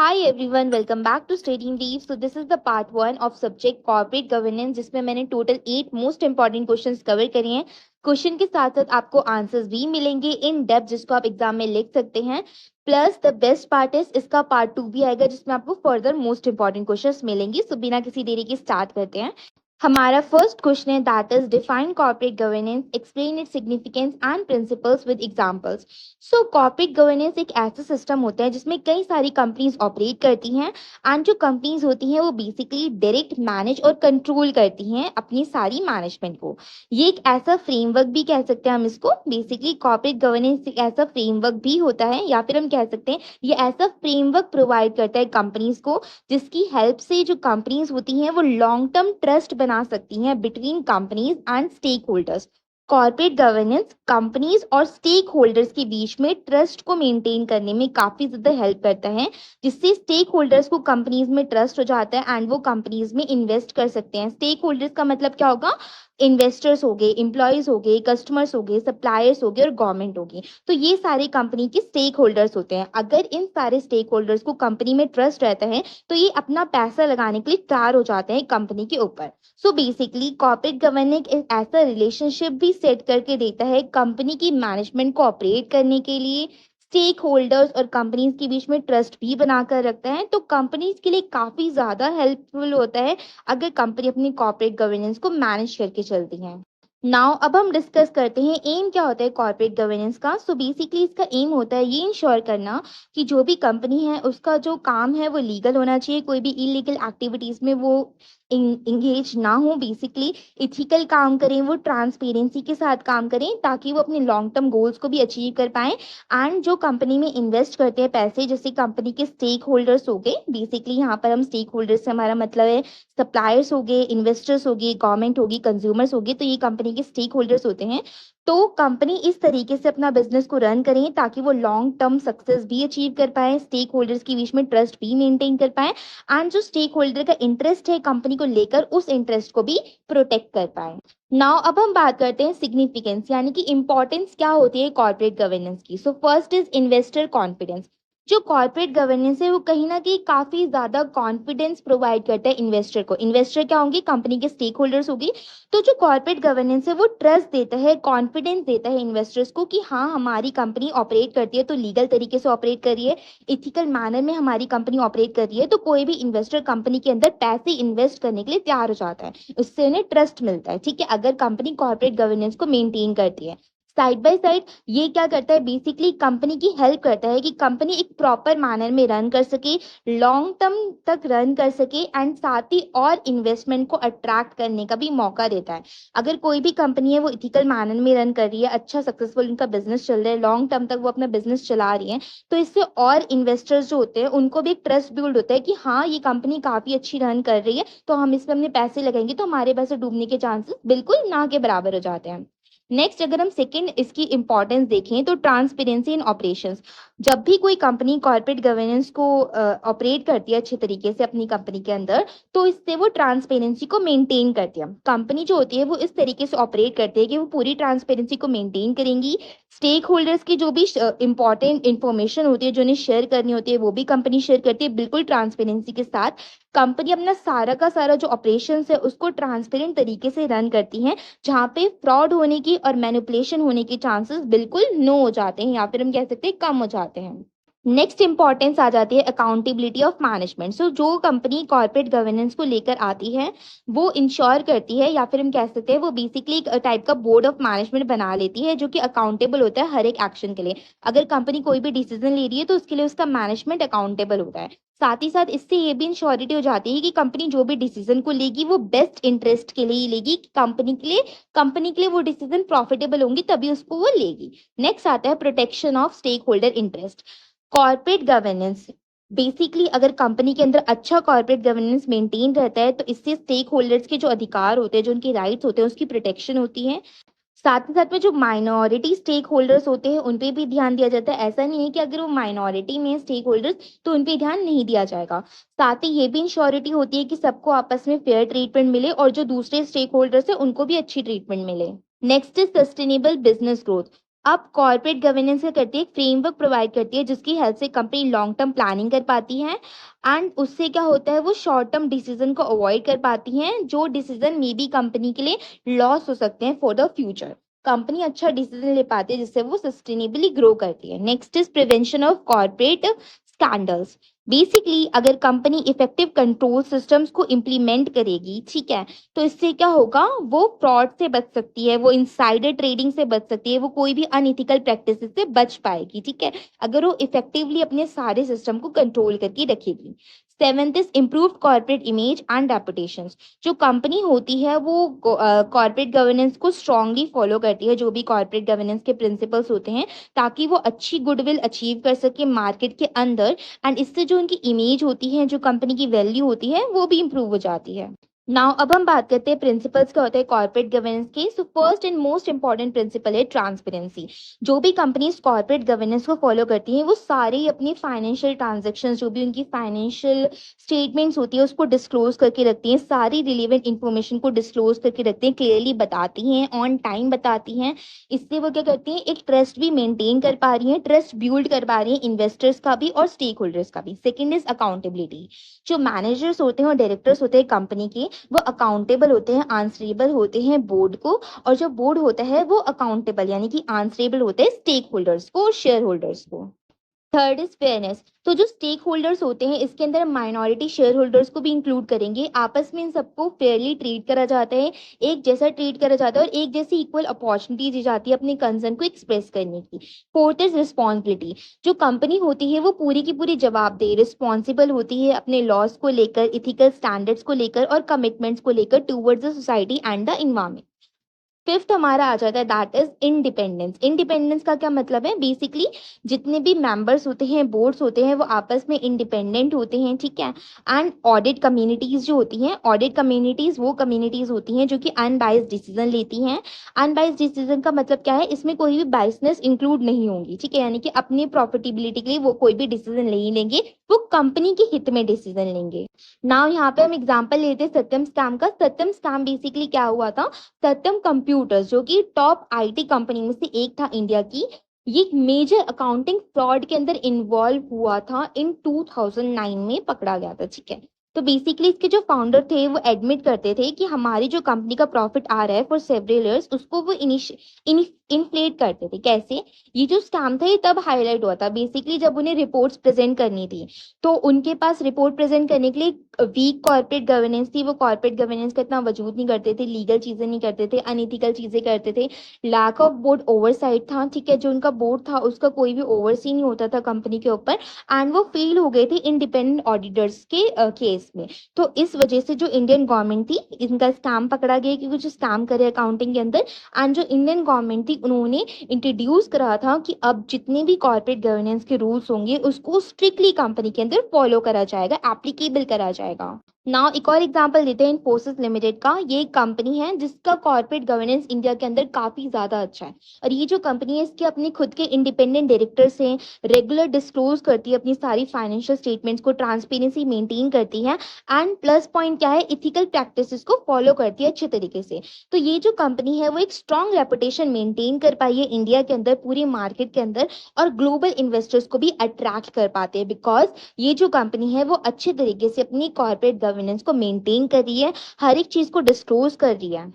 Hi everyone, welcome back to Studying Deep. So this is the part one of subject corporate governance जिसमें मैंने total 8 most important questions cover करे हैं। Question के साथ साथ आपको आंसर्स भी मिलेंगे इन डेप्थ जिसको आप एग्जाम में लिख सकते हैं। Plus the best part is इसका पार्ट 2 भी आएगा जिसमें आपको फर्दर मोस्ट इंपॉर्टेंट क्वेश्चंस मिलेंगे। सो बिना किसी देरी के स्टार्ट करते हैं। हमारा फर्स्ट क्वेश्चन है that is define corporate governance, explain its significance and principles with examples. So corporate governance एक ऐसा सिस्टम होता है जिसमें कई सारी कंपनीज ऑपरेट करती हैं एंड जो कंपनीज होती हैं वो बेसिकली डायरेक्ट मैनेज और कंट्रोल करती हैं अपनी सारी मैनेजमेंट को। ये एक ऐसा फ्रेमवर्क भी कह सकते हैं हम इसको। बेसिकली कॉर्पोरेट गवर्नेंस एक ऐसा फ्रेमवर्क भी होता है या फिर हम कह सकते हैं ये ऐसा फ्रेमवर्क प्रोवाइड करता है कंपनीज को जिसकी हेल्प से जो कंपनीज होती हैं वो लॉन्ग टर्म ट्रस्ट बना सकती हैं between companies and stakeholders. Corporate governance companies और स्टेक होल्डर्स के बीच में ट्रस्ट को मेंटेन करने में काफी ज्यादा हेल्प करता है, जिससे स्टेक होल्डर्स को कंपनीज में ट्रस्ट हो जाता है एंड वो कंपनीज में इन्वेस्ट कर सकते हैं। स्टेक होल्डर्स का मतलब क्या होगा? इन्वेस्टर्स हो गए, एम्प्लॉयज हो गए, कस्टमर्स हो गए, सप्लायर्स हो गए और गवर्नमेंट होगी। तो ये सारे कंपनी के स्टेक होल्डर्स होते हैं। अगर इन सारे स्टेक होल्डर्स को कंपनी में ट्रस्ट रहता है तो ये अपना पैसा लगाने के लिए तैयार हो जाते हैं कंपनी के ऊपर। सो बेसिकली कॉर्पोरेट गवर्नेंस एक ऐसा रिलेशनशिप भी सेट करके देता है कंपनी की मैनेजमेंट को ऑपरेट करने के लिए। स्टेक होल्डर्स और कंपनीज के बीच में ट्रस्ट भी बनाकर रखता है, तो कंपनीज के लिए काफी ज्यादा हेल्पफुल होता है अगर कंपनी अपनी कॉर्पोरेट गवर्नेंस को मैनेज करके चलती है। नाउ अब हम डिस्कस करते हैं एम क्या होता है कॉर्पोरेट गवर्नेंस का। सो बेसिकली इसका एम होता है ये इंश्योर करना कि जो भी कंपनी है उसका जो काम है वो लीगल होना चाहिए, कोई भी इलीगल एक्टिविटीज में वो इंगेज ना हो। बेसिकली इथिकल काम करें, वो ट्रांसपेरेंसी के साथ काम करें ताकि वो अपने लॉन्ग टर्म गोल्स को भी अचीव कर पाए। एंड जो कंपनी में इन्वेस्ट करते हैं पैसे, जैसे कंपनी के स्टेक होल्डर्स हो गए, बेसिकली यहाँ पर हम स्टेक होल्डर्स से हमारा मतलब है सप्लायर्स हो गए, इन्वेस्टर्स हो गए, गवर्नमेंट होगी, कंज्यूमर्स हो गए, तो ये कंपनी के स्टेक होल्डर्स होते हैं। तो कंपनी इस तरीके से अपना बिजनेस को रन करें ताकि वो लॉन्ग टर्म सक्सेस भी अचीव कर पाए, स्टेक होल्डर्स के बीच में ट्रस्ट भी मेंटेन कर पाए एंड जो स्टेक होल्डर का इंटरेस्ट है कंपनी को लेकर उस इंटरेस्ट को भी प्रोटेक्ट कर पाए। नाउ अब हम बात करते हैं सिग्निफिकेंस यानी कि इंपॉर्टेंस क्या होती है कॉर्पोरेट गवर्नेंस की। So first is investor confidence. जो कॉर्पोरेट गवर्नेंस है वो कहीं ना कहीं काफी ज्यादा कॉन्फिडेंस प्रोवाइड करता है इन्वेस्टर को। इन्वेस्टर क्या होंगे? कंपनी के स्टेक होल्डर्स होगी। तो जो कॉर्पोरेट गवर्नेंस है वो ट्रस्ट देता है, कॉन्फिडेंस देता है इन्वेस्टर्स को कि हाँ हमारी कंपनी ऑपरेट करती है तो लीगल तरीके से ऑपरेट कर रही है, इथिकल मैनर में हमारी कंपनी ऑपरेट कर रही है, तो कोई भी इन्वेस्टर कंपनी के अंदर पैसे इन्वेस्ट करने के लिए तैयार हो जाता है। उससे उन्हें ट्रस्ट मिलता है, ठीक है, अगर कंपनी कॉर्पोरेट गवर्नेंस को मेंटेन करती है। साइड बाय साइड ये क्या करता है? बेसिकली कंपनी की हेल्प करता है कि कंपनी एक प्रॉपर मैनर में रन कर सके, लॉन्ग टर्म तक रन कर सके एंड साथ ही और इन्वेस्टमेंट को अट्रैक्ट करने का भी मौका देता है। अगर कोई भी कंपनी है वो इथिकल मैनर में रन कर रही है, अच्छा सक्सेसफुल उनका बिजनेस चल रहा है, लॉन्ग टर्म तक वो अपना बिजनेस चला रही है, तो इससे और इन्वेस्टर्स जो होते हैं उनको भी एक ट्रस्ट बिल्ड होता है कि हाँ ये कंपनी काफी अच्छी रन कर रही है, तो हम इसमें अपने पैसे लगाएंगे तो हमारे पैसे डूबने के चांसेस बिल्कुल ना के बराबर हो जाते हैं। नेक्स्ट अगर हम सेकंड इसकी इंपॉर्टेंस देखें तो ट्रांसपेरेंसी इन ऑपरेशंस। जब भी कोई कंपनी कॉर्पोरेट गवर्नेंस को ऑपरेट करती है अच्छे तरीके से अपनी कंपनी के अंदर, तो इससे वो ट्रांसपेरेंसी को मेंटेन करती है। कंपनी जो होती है वो इस तरीके से ऑपरेट करती है कि वो पूरी ट्रांसपेरेंसी को मेंटेन करेंगी। स्टेक होल्डर्स की जो भी इंपॉर्टेंट इंफॉर्मेशन होती है जो उन्हें शेयर करनी होती है वो भी कंपनी शेयर करती है बिल्कुल ट्रांसपेरेंसी के साथ। कंपनी अपना सारा का सारा जो ऑपरेशन है उसको ट्रांसपेरेंट तरीके से रन करती है, जहाँ पे फ्रॉड होने की और मैनिपुलेशन होने के चांसेस बिल्कुल नो हो जाते हैं या फिर हम कह सकते हैं कम हो जाते हैं। नेक्स्ट इंपॉर्टेंस आ जाती है अकाउंटेबिलिटी ऑफ मैनेजमेंट। सो जो कंपनी कॉर्पोरेट गवर्नेंस को लेकर आती है वो इंश्योर करती है या फिर हम कह सकते हैं वो बेसिकली एक टाइप का बोर्ड ऑफ मैनेजमेंट बना लेती है जो कि अकाउंटेबल होता है हर एक एक्शन के लिए। अगर कंपनी कोई भी डिसीजन ले रही है तो उसके लिए उसका मैनेजमेंट अकाउंटेबल होता है। साथ ही साथ इससे ये भी इंश्योरिटी हो जाती है कि कंपनी जो भी डिसीजन को लेगी वो बेस्ट इंटरेस्ट के लिए ही लेगी, कंपनी के लिए वो डिसीजन प्रॉफिटेबल होंगी तभी उसको वो लेगी। नेक्स्ट आता है protection of stakeholder interest. Corporate governance basically अगर कंपनी के अंदर अच्छा कॉर्पोरेट गवर्नेंस मेंटेन रहता है तो इससे स्टेक होल्डर्स के जो अधिकार होते हैं, जो उनके राइट्स होते हैं, उसकी प्रोटेक्शन होती है। साथ ही साथ में जो माइनॉरिटी स्टेक होल्डर्स होते हैं उन पे भी ध्यान दिया जाता है। ऐसा नहीं है कि अगर वो माइनॉरिटी में स्टेक होल्डर्स तो उन पे ध्यान नहीं दिया जाएगा। साथ ही ये भी इंश्योरिटी होती है कि सबको आपस में फेयर ट्रीटमेंट मिले और जो दूसरे स्टेक होल्डर्स है उनको भी अच्छी ट्रीटमेंट मिले। Next is sustainable business growth. अब कॉर्पोरेट गवर्नेंस क्या करती है, एक फ्रेमवर्क प्रोवाइड करती है जिसकी हेल्प से कंपनी लॉन्ग टर्म प्लानिंग कर पाती है एंड उससे क्या होता है, वो शॉर्ट टर्म डिसीजन को अवॉइड कर पाती हैं, जो डिसीजन मे बी कंपनी के लिए लॉस हो सकते हैं फॉर द फ्यूचर। कंपनी अच्छा डिसीजन ले पाती है जिससे वो सस्टेनेबली ग्रो करती है। Next is prevention of corporate scandals. Basically अगर कंपनी इफेक्टिव कंट्रोल सिस्टम्स को इम्प्लीमेंट करेगी, ठीक है, तो इससे क्या होगा, वो फ्रॉड से बच सकती है, वो इनसाइडर ट्रेडिंग से बच सकती है, वो कोई भी अनइथिकल प्रैक्टिसेस से बच पाएगी, ठीक है, अगर वो इफेक्टिवली अपने सारे सिस्टम को कंट्रोल करके रखेगी। Seventh is improved corporate image and reputation. जो कंपनी होती है वो कॉर्पोरेट गवर्नेंस को स्ट्रांगली फॉलो करती है, जो भी कॉर्पोरेट गवर्नेंस के प्रिंसिपल्स होते हैं, ताकि वो अच्छी गुडविल अचीव कर सके मार्केट के अंदर एंड इससे जो उनकी इमेज होती है, जो कंपनी की वैल्यू होती है, वो भी इम्प्रूव हो जाती है। नाउ अब हम बात करते हैं प्रिंसिपल्स क्या होते हैं कॉर्पोरेट गवर्नेंस के। So first and most important principle है ट्रांसपेरेंसी। जो भी कंपनीज कॉर्पोरेट गवर्नेंस को फॉलो करती हैं वो सारे ही अपनी फाइनेंशियल ट्रांजेक्शन्स, जो भी उनकी फाइनेंशियल स्टेटमेंट्स होती है, उसको डिस्क्लोज करके रखती हैं, सारी रिलेवेंट इन्फॉर्मेशन को डिस्क्लोज करके रखती हैं, क्लियरली बताती हैं, ऑन टाइम बताती हैं। इससे वो क्या करती हैं, एक ट्रस्ट भी मेंटेन कर पा रही हैं, ट्रस्ट बिल्ड कर पा रही हैं इन्वेस्टर्स का भी और स्टेक होल्डर्स का भी। Second is accountability. जो मैनेजर्स होते हैं और डायरेक्टर्स होते हैं कंपनी के, वो अकाउंटेबल होते हैं, आंसरेबल होते हैं बोर्ड को, और जो बोर्ड होता है वो अकाउंटेबल यानी कि आंसरेबल होते हैं स्टेक होल्डर्स को और शेयर होल्डर्स को। Third is fairness. तो जो स्टेक होल्डर्स होते हैं इसके अंदर माइनॉरिटी शेयर होल्डर्स को भी इंक्लूड करेंगे, आपस में इन सबको फेयरली ट्रीट करा जाता है, एक जैसा ट्रीट करा जाता है और एक जैसी इक्वल अपॉर्चुनिटी दी जाती है अपने कंसर्न को एक्सप्रेस करने की। Fourth is responsibility. जो कंपनी होती है वो पूरी की पूरी जवाबदेह रिस्पॉन्सिबल होती है अपने लॉस को लेकर, इथिकल स्टैंडर्ड्स को लेकर और कमिटमेंट्स को लेकर towards the society and the environment. Fifth हमारा आ जाता है दैट इज इंडिपेंडेंस। इंडिपेंडेंस का क्या मतलब है, बेसिकली जितने भी मेंबर्स होते हैं, बोर्ड्स होते हैं, वो आपस में इंडिपेंडेंट होते हैं, ठीक है। एंड ऑडिट कम्युनिटीज जो होती हैं, ऑडिट कम्युनिटीज वो कम्युनिटीज होती हैं जो कि अनबाइस्ड डिसीजन लेती हैं। अनबाइस्ड डिसीजन का मतलब क्या है, इसमें कोई भी बाइसनेस इंक्लूड नहीं होंगी, ठीक है, यानी कि अपनी प्रॉफिटेबिलिटी के लिए वो कोई भी डिसीजन नहीं लेंगे, वो कंपनी के हित में डिसीजन लेंगे। नाउ यहाँ पे हम एग्जाम्पल लेते हैं सत्यम स्कैम का। सत्यम स्कैम बेसिकली क्या हुआ था, सत्यम कंप्यूटर्स जो कि टॉप आईटी कंपनी में से एक था इंडिया की, ये एक मेजर अकाउंटिंग फ्रॉड के अंदर इन्वॉल्व हुआ था, इन 2009 में पकड़ा गया था, ठीक है। तो बेसिकली इसके जो फाउंडर थे वो एडमिट करते थे कि हमारी जो कंपनी का प्रॉफिट आ रहा है फॉर सेवरल इयर्स, उसको वो इन्फ्लेट करते थे। कैसे, ये जो स्कैम था ये तब हाईलाइट हुआ था बेसिकली जब उन्हें रिपोर्ट्स प्रेजेंट करनी थी, तो उनके पास रिपोर्ट प्रेजेंट करने के लिए वीक कॉर्पोरेट गवर्नेंस थी, वो कॉर्पोरेट गवर्नेंस का इतना वजूद नहीं करते थे, लीगल चीजें नहीं करते थे, अनइथिकल चीजें करते थे, लैक ऑफ बोर्ड ओवरसाइट था, ठीक है, जो उनका बोर्ड था उसका कोई भी ओवरसी नहीं होता था कंपनी के ऊपर, एंड वो फेल हो गए थे इंडिपेंडेंट ऑडिटर्स के केस में। तो इस वजह से जो इंडियन गवर्नमेंट थी, इनका स्कैम पकड़ा गया क्योंकि जो स्कैम करे अकाउंटिंग के अंदर, एंड जो इंडियन गवर्नमेंट थी उन्होंने इंट्रोड्यूस करा था कि अब जितने भी कॉर्पोरेट गवर्नेंस के रूल्स होंगे उसको स्ट्रिक्टली कंपनी के अंदर फॉलो करा जाएगा, एप्लीकेबल करा जाएगा। नाउ एक और एग्जांपल देते हैं इन्फोसिस लिमिटेड का। ये एक कंपनी है जिसका कॉर्पोरेट गवर्नेंस इंडिया के अंदर काफी ज्यादा अच्छा है, और ये जो कंपनी है इसके अपने खुद के इंडिपेंडेंट डायरेक्टर्स हैं, रेगुलर डिस्क्लोज करती है अपनी सारी फाइनेंशियल स्टेटमेंट्स को, ट्रांसपेरेंसी मेंटेन करती है, एंड प्लस पॉइंट क्या है, इथिकल प्रैक्टिसेस को फॉलो करती है अच्छे तरीके से। तो ये जो कंपनी है वो एक स्ट्रॉन्ग रेपुटेशन मेंटेन कर पाई है इंडिया के अंदर, पूरे मार्केट के अंदर, और ग्लोबल इन्वेस्टर्स को भी अट्रैक्ट कर पाते हैं बिकॉज ये जो कंपनी है वो अच्छे तरीके से अपनी कॉर्पोरेट गवर्नेंस को मेंटेन कर रही है, हर एक चीज को डिस्क्लोज कर रही है।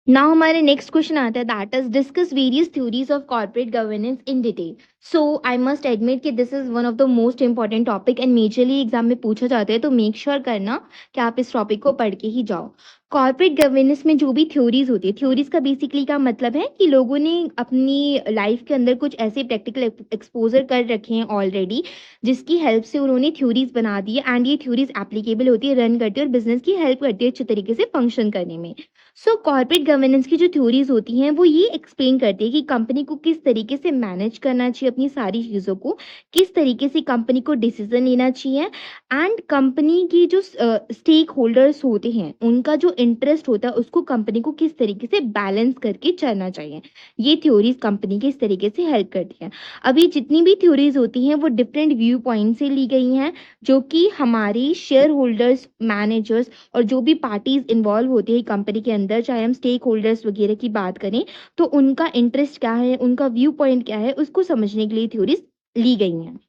नाउ हमारे नेक्स्ट क्वेश्चन आता है that is discuss various theories of corporate governance in detail. So I must admit कि this is one of the most important topic and majorly exam में पूछा जाता है, तो मेक श्योर करना कि आप इस टॉपिक को पढ़ के ही जाओ। कॉर्पोरेट गवर्नेंस में जो भी थ्योरीज होती है, थ्योरीज का बेसिकली का मतलब है कि लोगों ने अपनी लाइफ के अंदर कुछ ऐसे प्रैक्टिकल एक्सपोजर कर रखे हैं ऑलरेडी, जिसकी हेल्प से उन्होंने थ्योरीज बना दी है, एंड ये थ्योरीज एप्लीकेबल होती है, रन करती है और बिजनेस की हेल्प करती है अच्छे तरीके से फंक्शन करने में। सो कॉर्पोरेट गवर्नेंस की जो थ्योरीज होती हैं वो ये एक्सप्लेन करती है कि कंपनी को किस तरीके से मैनेज करना चाहिए अपनी सारी चीज़ों को, किस तरीके से कंपनी को डिसीज़न लेना चाहिए एंड कंपनी की जो स्टेक होल्डर्स होते हैं, उनका जो इंटरेस्ट होता है उसको कंपनी को किस तरीके से बैलेंस करके चलना चाहिए। ये थ्योरीज़ कंपनी के इस तरीके से हेल्प करती हैं। अब ये जितनी भी थ्योरीज़ होती हैं वो डिफरेंट व्यू पॉइंट से ली गई हैं, जो कि हमारी शेयर होल्डर्स, मैनेजर्स और जो भी पार्टीज़ इन्वॉल्व होती है कंपनी के अंदर, चाहे हम स्टेक होल्डर्स वगैरह की बात करें, तो उनका इंटरेस्ट क्या है, उनका व्यू पॉइंट क्या है, उसको समझने के लिए थ्योरीज़ ली गई हैं।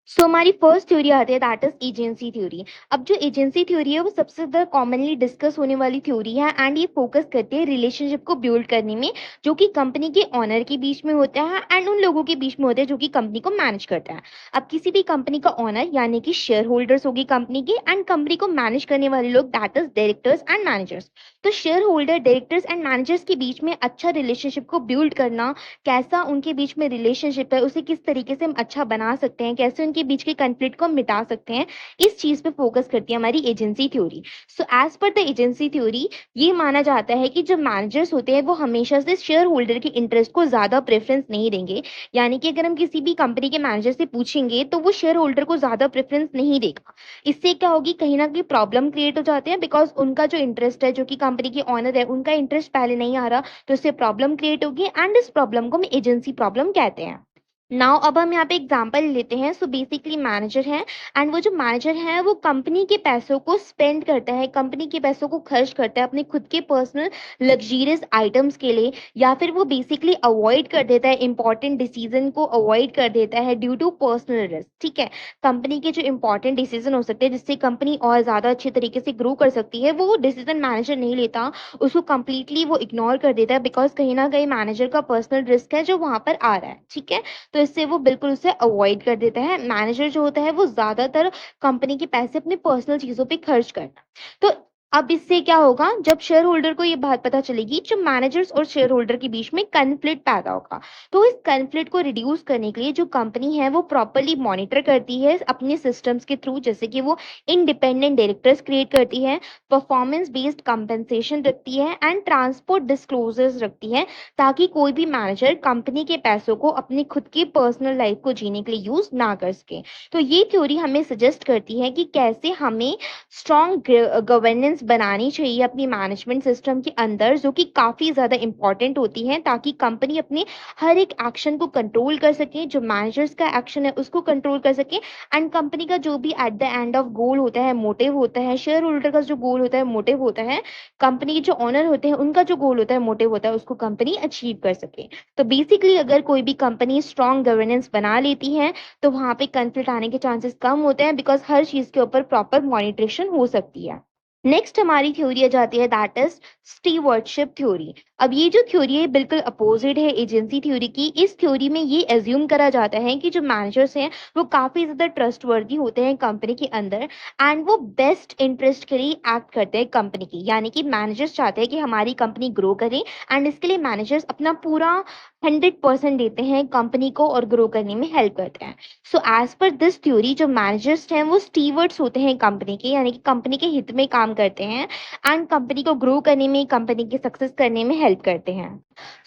सो हमारी फर्स्ट थ्योरी आती है, दैट इज एजेंसी थ्योरी। अब जो एजेंसी थ्योरी है वो सबसे ज़्यादा कॉमनली डिस्कस होने वाली थ्योरी है एंड ये फोकस करती है रिलेशनशिप को बिल्ड करने में, जो कि कंपनी के ओनर के बीच में होता है एंड उन लोगों के बीच में होता है जो कि कंपनी को मैनेज करता है। अब किसी भी कंपनी का ओनर यानी कि शेयर होल्डर्स होगी कंपनी के, एंड कंपनी को मैनेज करने वाले लोग, that is directors and managers. तो shareholder, directors and managers के बीच में अच्छा रिलेशनशिप को बिल्ड करना, कैसा उनके बीच में रिलेशनशिप है उसे किस तरीके से हम अच्छा बना सकते हैं, कैसे उनके बीच के कॉन्फ्लिक्ट को हम मिटा सकते हैं, इस चीज पे फोकस करती है हमारी agency theory. So as per the agency theory, ये माना जाता है कि जो मैनेजर्स होते हैं वो हमेशा से शेयर होल्डर के इंटरेस्ट को ज्यादा प्रेफरेंस नहीं देंगे। यानी कि अगर हम किसी भी कंपनी के मैनेजर से पूछेंगे तो वो शेयर होल्डर को ज्यादा प्रेफरेंस नहीं देगा। इससे क्या होगी, कहीं ना कहीं प्रॉब्लम क्रिएट हो जाते हैं, बिकॉज उनका जो इंटरेस्ट है, जो कि कंपनी के ऑनर है, उनका इंटरेस्ट पहले नहीं आ रहा, तो इससे प्रॉब्लम क्रिएट होगी एंड इस प्रॉब्लम को हम एजेंसी प्रॉब्लम कहते हैं। नाउ अब हम यहाँ पे एग्जांपल लेते हैं। सो बेसिकली मैनेजर है एंड वो जो मैनेजर है वो कंपनी के पैसों को स्पेंड करता है, कंपनी के पैसों को खर्च करता है अपने खुद के पर्सनल लग्जरियस आइटम्स के लिए, या फिर वो बेसिकली अवॉइड कर देता है, इंपॉर्टेंट डिसीजन को अवॉइड कर देता है ड्यू टू पर्सनल रिस्क। ठीक है, कंपनी के जो इंपॉर्टेंट डिसीजन हो सकते हैं जिससे कंपनी और ज्यादा अच्छे तरीके से ग्रो कर सकती है, वो डिसीजन मैनेजर नहीं लेता, उसको कंप्लीटली वो इग्नोर कर देता है, बिकॉज कहीं ना कहीं मैनेजर का पर्सनल रिस्क है जो वहां पर आ रहा है। ठीक है, तो इससे वो बिल्कुल उसे अवॉइड कर देता है। मैनेजर जो होता है वो ज्यादातर कंपनी के पैसे अपने पर्सनल चीजों पे खर्च करता है। तो अब इससे क्या होगा, जब शेयर होल्डर को ये बात पता चलेगी, जो मैनेजर्स और शेयर होल्डर के बीच में कन्फ्लिक्ट पैदा होगा, तो इस कन्फ्लिक्ट को रिड्यूस करने के लिए जो कंपनी है वो प्रॉपरली मॉनिटर करती है अपने सिस्टम्स के थ्रू, जैसे कि वो इंडिपेंडेंट डायरेक्टर्स क्रिएट करती है, परफॉर्मेंस बेस्ड कंपेंसेशन रखती है एंड ट्रांसपोर्ट डिस्क्लोजर्स रखती है, ताकि कोई भी मैनेजर कंपनी के पैसों को अपनी खुद की पर्सनल लाइफ को जीने के लिए यूज ना कर सके। तो ये थ्योरी हमें सजेस्ट करती है कि कैसे हमें स्ट्रॉन्ग गवर्नेंस बनानी चाहिए अपनी मैनेजमेंट सिस्टम के अंदर, जो कि काफी ज्यादा इंपॉर्टेंट होती है, ताकि कंपनी अपने हर एक एक्शन को कंट्रोल कर सके, जो मैनेजर्स का एक्शन है उसको कंट्रोल कर सके, एंड कंपनी का जो भी at the end of goal होता है, मोटिव होता है, शेयर होल्डर का जो गोल होता है, मोटिव होता है, कंपनी के जो ओनर होते हैं उनका जो गोल होता है, मोटिव होता है, उसको कंपनी अचीव कर सके। तो बेसिकली अगर कोई भी कंपनी स्ट्रॉन्ग गवर्नेंस बना लेती है तो वहां पे कंफ्लिक्ट आने के चांसेस कम होते हैं, बिकॉज हर चीज के ऊपर प्रॉपर मॉनिटरेशन हो सकती है। नेक्स्ट हमारी थ्योरी आ जाती है, दैट इज स्टीवर्डशिप थ्योरी। अब ये जो थ्योरी है बिल्कुल अपोजिट है एजेंसी थ्योरी की। इस थ्योरी में ये एज्यूम करा जाता है कि जो मैनेजर्स हैं वो काफी ज्यादा ट्रस्टवर्दी होते हैं कंपनी के अंदर, एंड वो बेस्ट इंटरेस्ट के लिए एक्ट करते हैं कंपनी की। यानी कि मैनेजर्स चाहते हैं कि हमारी कंपनी ग्रो करे, एंड इसके लिए मैनेजर्स अपना पूरा 100% देते हैं कंपनी को और ग्रो करने में हेल्प करते हैं। So as per this theory, जो मैनेजर्स हैं वो स्टीवर्ड्स होते हैं कंपनी के, यानी कि कंपनी के हित में काम करते हैं एंड कंपनी को ग्रो करने में, कंपनी के सक्सेस करने में हेल्प करते हैं।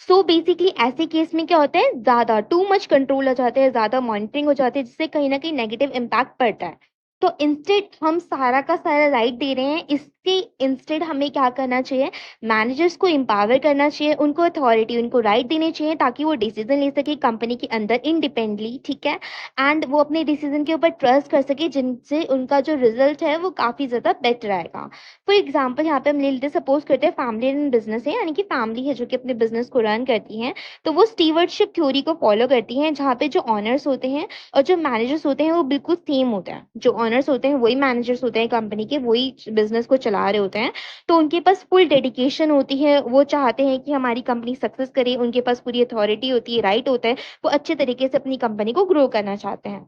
सो बेसिकली ऐसे केस में क्या होता है, ज्यादा टू मच कंट्रोल हो जाते हैं, ज्यादा मॉनिटरिंग हो जाती है, जिससे कहीं ना कहीं नेगेटिव इम्पैक्ट पड़ता है। तो इंस्टेड हम सारा का सारा राइट दे रहे हैं, इसके इंस्टेड हमें क्या करना चाहिए, मैनेजर्स को एम्पावर करना चाहिए, उनको अथॉरिटी, उनको राइट देने चाहिए, ताकि वो डिसीजन ले सके कंपनी के अंदर इंडिपेंडेंटली। ठीक है, एंड वो अपने डिसीजन के ऊपर ट्रस्ट कर सके, जिनसे उनका जो रिजल्ट है वो काफी ज्यादा बेटर आएगा। फॉर एग्जाम्पल यहाँ पे हम ले लेते, सपोज करते हैं फैमिली एंड बिजनेस है, यानी कि फैमिली है जो कि अपने बिजनेस को रन करती है, तो वो स्टीवर्डशिप थ्योरी को फॉलो करती है, जहाँ पे जो ऑनर्स होते हैं और जो मैनेजर्स होते हैं वो बिल्कुल सेम होते हैं। जो ऑनर्स होते हैं वही मैनेजर्स होते हैं कंपनी के, वही बिजनेस को चला रहे होते हैं, तो उनके पास फुल डेडिकेशन होती है, वो चाहते हैं कि हमारी कंपनी सक्सेस करे, उनके पास पूरी अथॉरिटी होती है, राइट होता है, वो अच्छे तरीके से अपनी कंपनी को ग्रो करना चाहते हैं।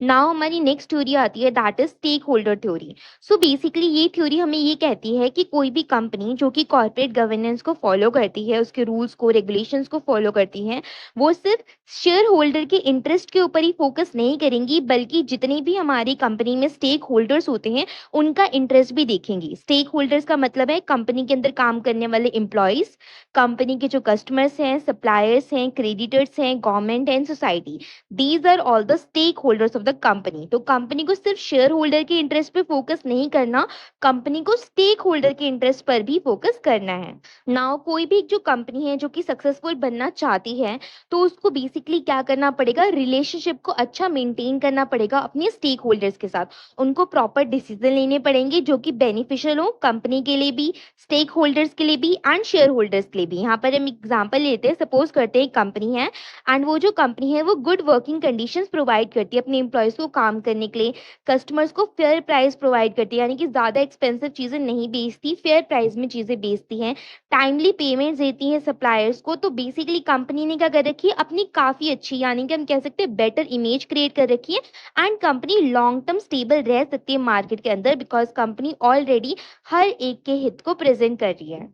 नाउ हमारी नेक्स्ट थ्योरी आती है that is stakeholder theory. So basically ये थ्योरी हमें ये कहती है कि कोई भी कंपनी जो कि कॉर्पोरेट गवर्नेंस को फॉलो करती है, उसके रूल्स को, रेगुलेशंस को फॉलो करती है, वो सिर्फ शेयर होल्डर के इंटरेस्ट के ऊपर ही फोकस नहीं करेंगी, बल्कि जितने भी हमारी कंपनी में स्टेक होल्डर्स होते हैं उनका इंटरेस्ट भी देखेंगी। स्टेक होल्डर्स का मतलब है कंपनी के अंदर काम करने वाले एम्प्लॉयज, कंपनी के जो कस्टमर्स हैं, सप्लायर्स हैं, क्रेडिटर्स हैं, government and society. These are all the stakeholders of the company. तो कंपनी को सिर्फ शेयर होल्डर के इंटरेस्ट पे फोकस नहीं करना, कंपनी को स्टेक होल्डर के इंटरेस्ट पर भी फोकस करना है। नाउ कोई भी जो कंपनी है जो कि सक्सेसफुल बनना चाहती है, तो उसको बेसिकली क्या करना पड़ेगा, रिलेशनशिप को अच्छा मेंटेन करना पड़ेगा अपने स्टेक होल्डर्स के साथ। उनको प्रॉपर डिसीजन लेने पड़ेंगे जो कि बेनिफिशियल हो कंपनी के लिए भी, स्टेक होल्डर्स के लिए भी एंड शेयर होल्डर्स के लिए भी। यहाँ पर हम एग्जाम्पल लेते हैं, सपोज करते हैं कंपनी है एंड वो जो कंपनी है वो गुड वर्किंग कंडीशंस प्रोवाइड करती है अपने एम्प्लॉयज़ को काम करने के लिए, कस्टमर्स को फेयर प्राइस प्रोवाइड करती है, यानी कि ज़्यादा एक्सपेंसिव चीज़ें नहीं बेचती, फेयर प्राइस में चीज़ें बेचती हैं, टाइमली पेमेंट्स देती हैं सप्लायर्स को। तो बेसिकली कंपनी ने क्या कर रखी है, अपनी काफ़ी अच्छी, यानी कि हम कह सकते हैं बेटर इमेज क्रिएट कर रखी है and company long term stable रह सकती है मार्केट के अंदर, बिकॉज कंपनी ऑलरेडी हर एक के हित को प्रेजेंट कर रही है।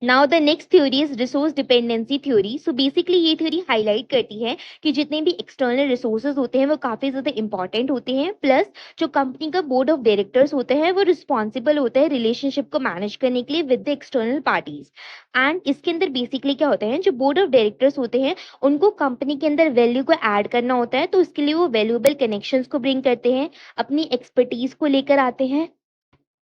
Now the next theory is resource dependency theory. So basically ये थ्योरी हाईलाइट करती है कि जितने भी एक्सटर्नल रिसोर्सेज होते हैं वो काफ़ी ज़्यादा इंपॉर्टेंट होते हैं, प्लस जो कंपनी का बोर्ड ऑफ डायरेक्टर्स होता है वो रिस्पॉन्सिबल होता है रिलेशनशिप को मैनेज करने के लिए with the external parties. And इसके अंदर बेसिकली क्या होता है, जो बोर्ड ऑफ डायरेक्टर्स होते हैं उनको कंपनी के अंदर वैल्यू को ऐड करना होता है, तो इसके लिए वो वैल्यूएबल कनेक्शंस को ब्रिंग करते हैं, अपनी एक्सपर्टीज को लेकर आते हैं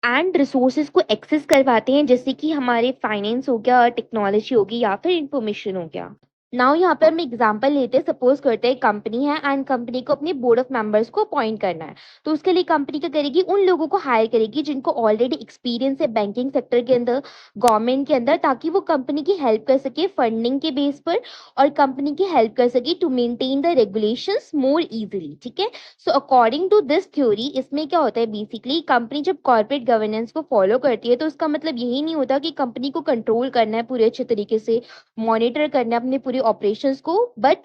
एंड रिसोर्सेज को एक्सेस करवाते हैं, जैसे कि हमारे फाइनेंस हो गया, टेक्नोलॉजी होगी या फिर इंफॉर्मेशन हो गया। नाउ यहाँ पर हम एग्जांपल लेते हैं, सपोज करते हैं कंपनी है एंड कंपनी को अपने बोर्ड ऑफ मेंबर्स को अपॉइंट करना है। तो उसके लिए कंपनी क्या करेगी, उन लोगों को हायर करेगी जिनको ऑलरेडी एक्सपीरियंस है बैंकिंग सेक्टर के अंदर, गवर्नमेंट के अंदर, ताकि वो कंपनी की हेल्प कर सके फंडिंग के बेस पर और कंपनी की हेल्प कर सके to maintain the regulations more easily. ठीक है। So according to this theory, इसमें क्या होता है, बेसिकली कंपनी जब कॉर्पोरेट गवर्नेंस को फॉलो करती है तो उसका मतलब यही नहीं होता कि कंपनी को कंट्रोल करना है पूरे अच्छे तरीके से, मॉनिटर करना है अपने पूरे ऑपरेशंस को, but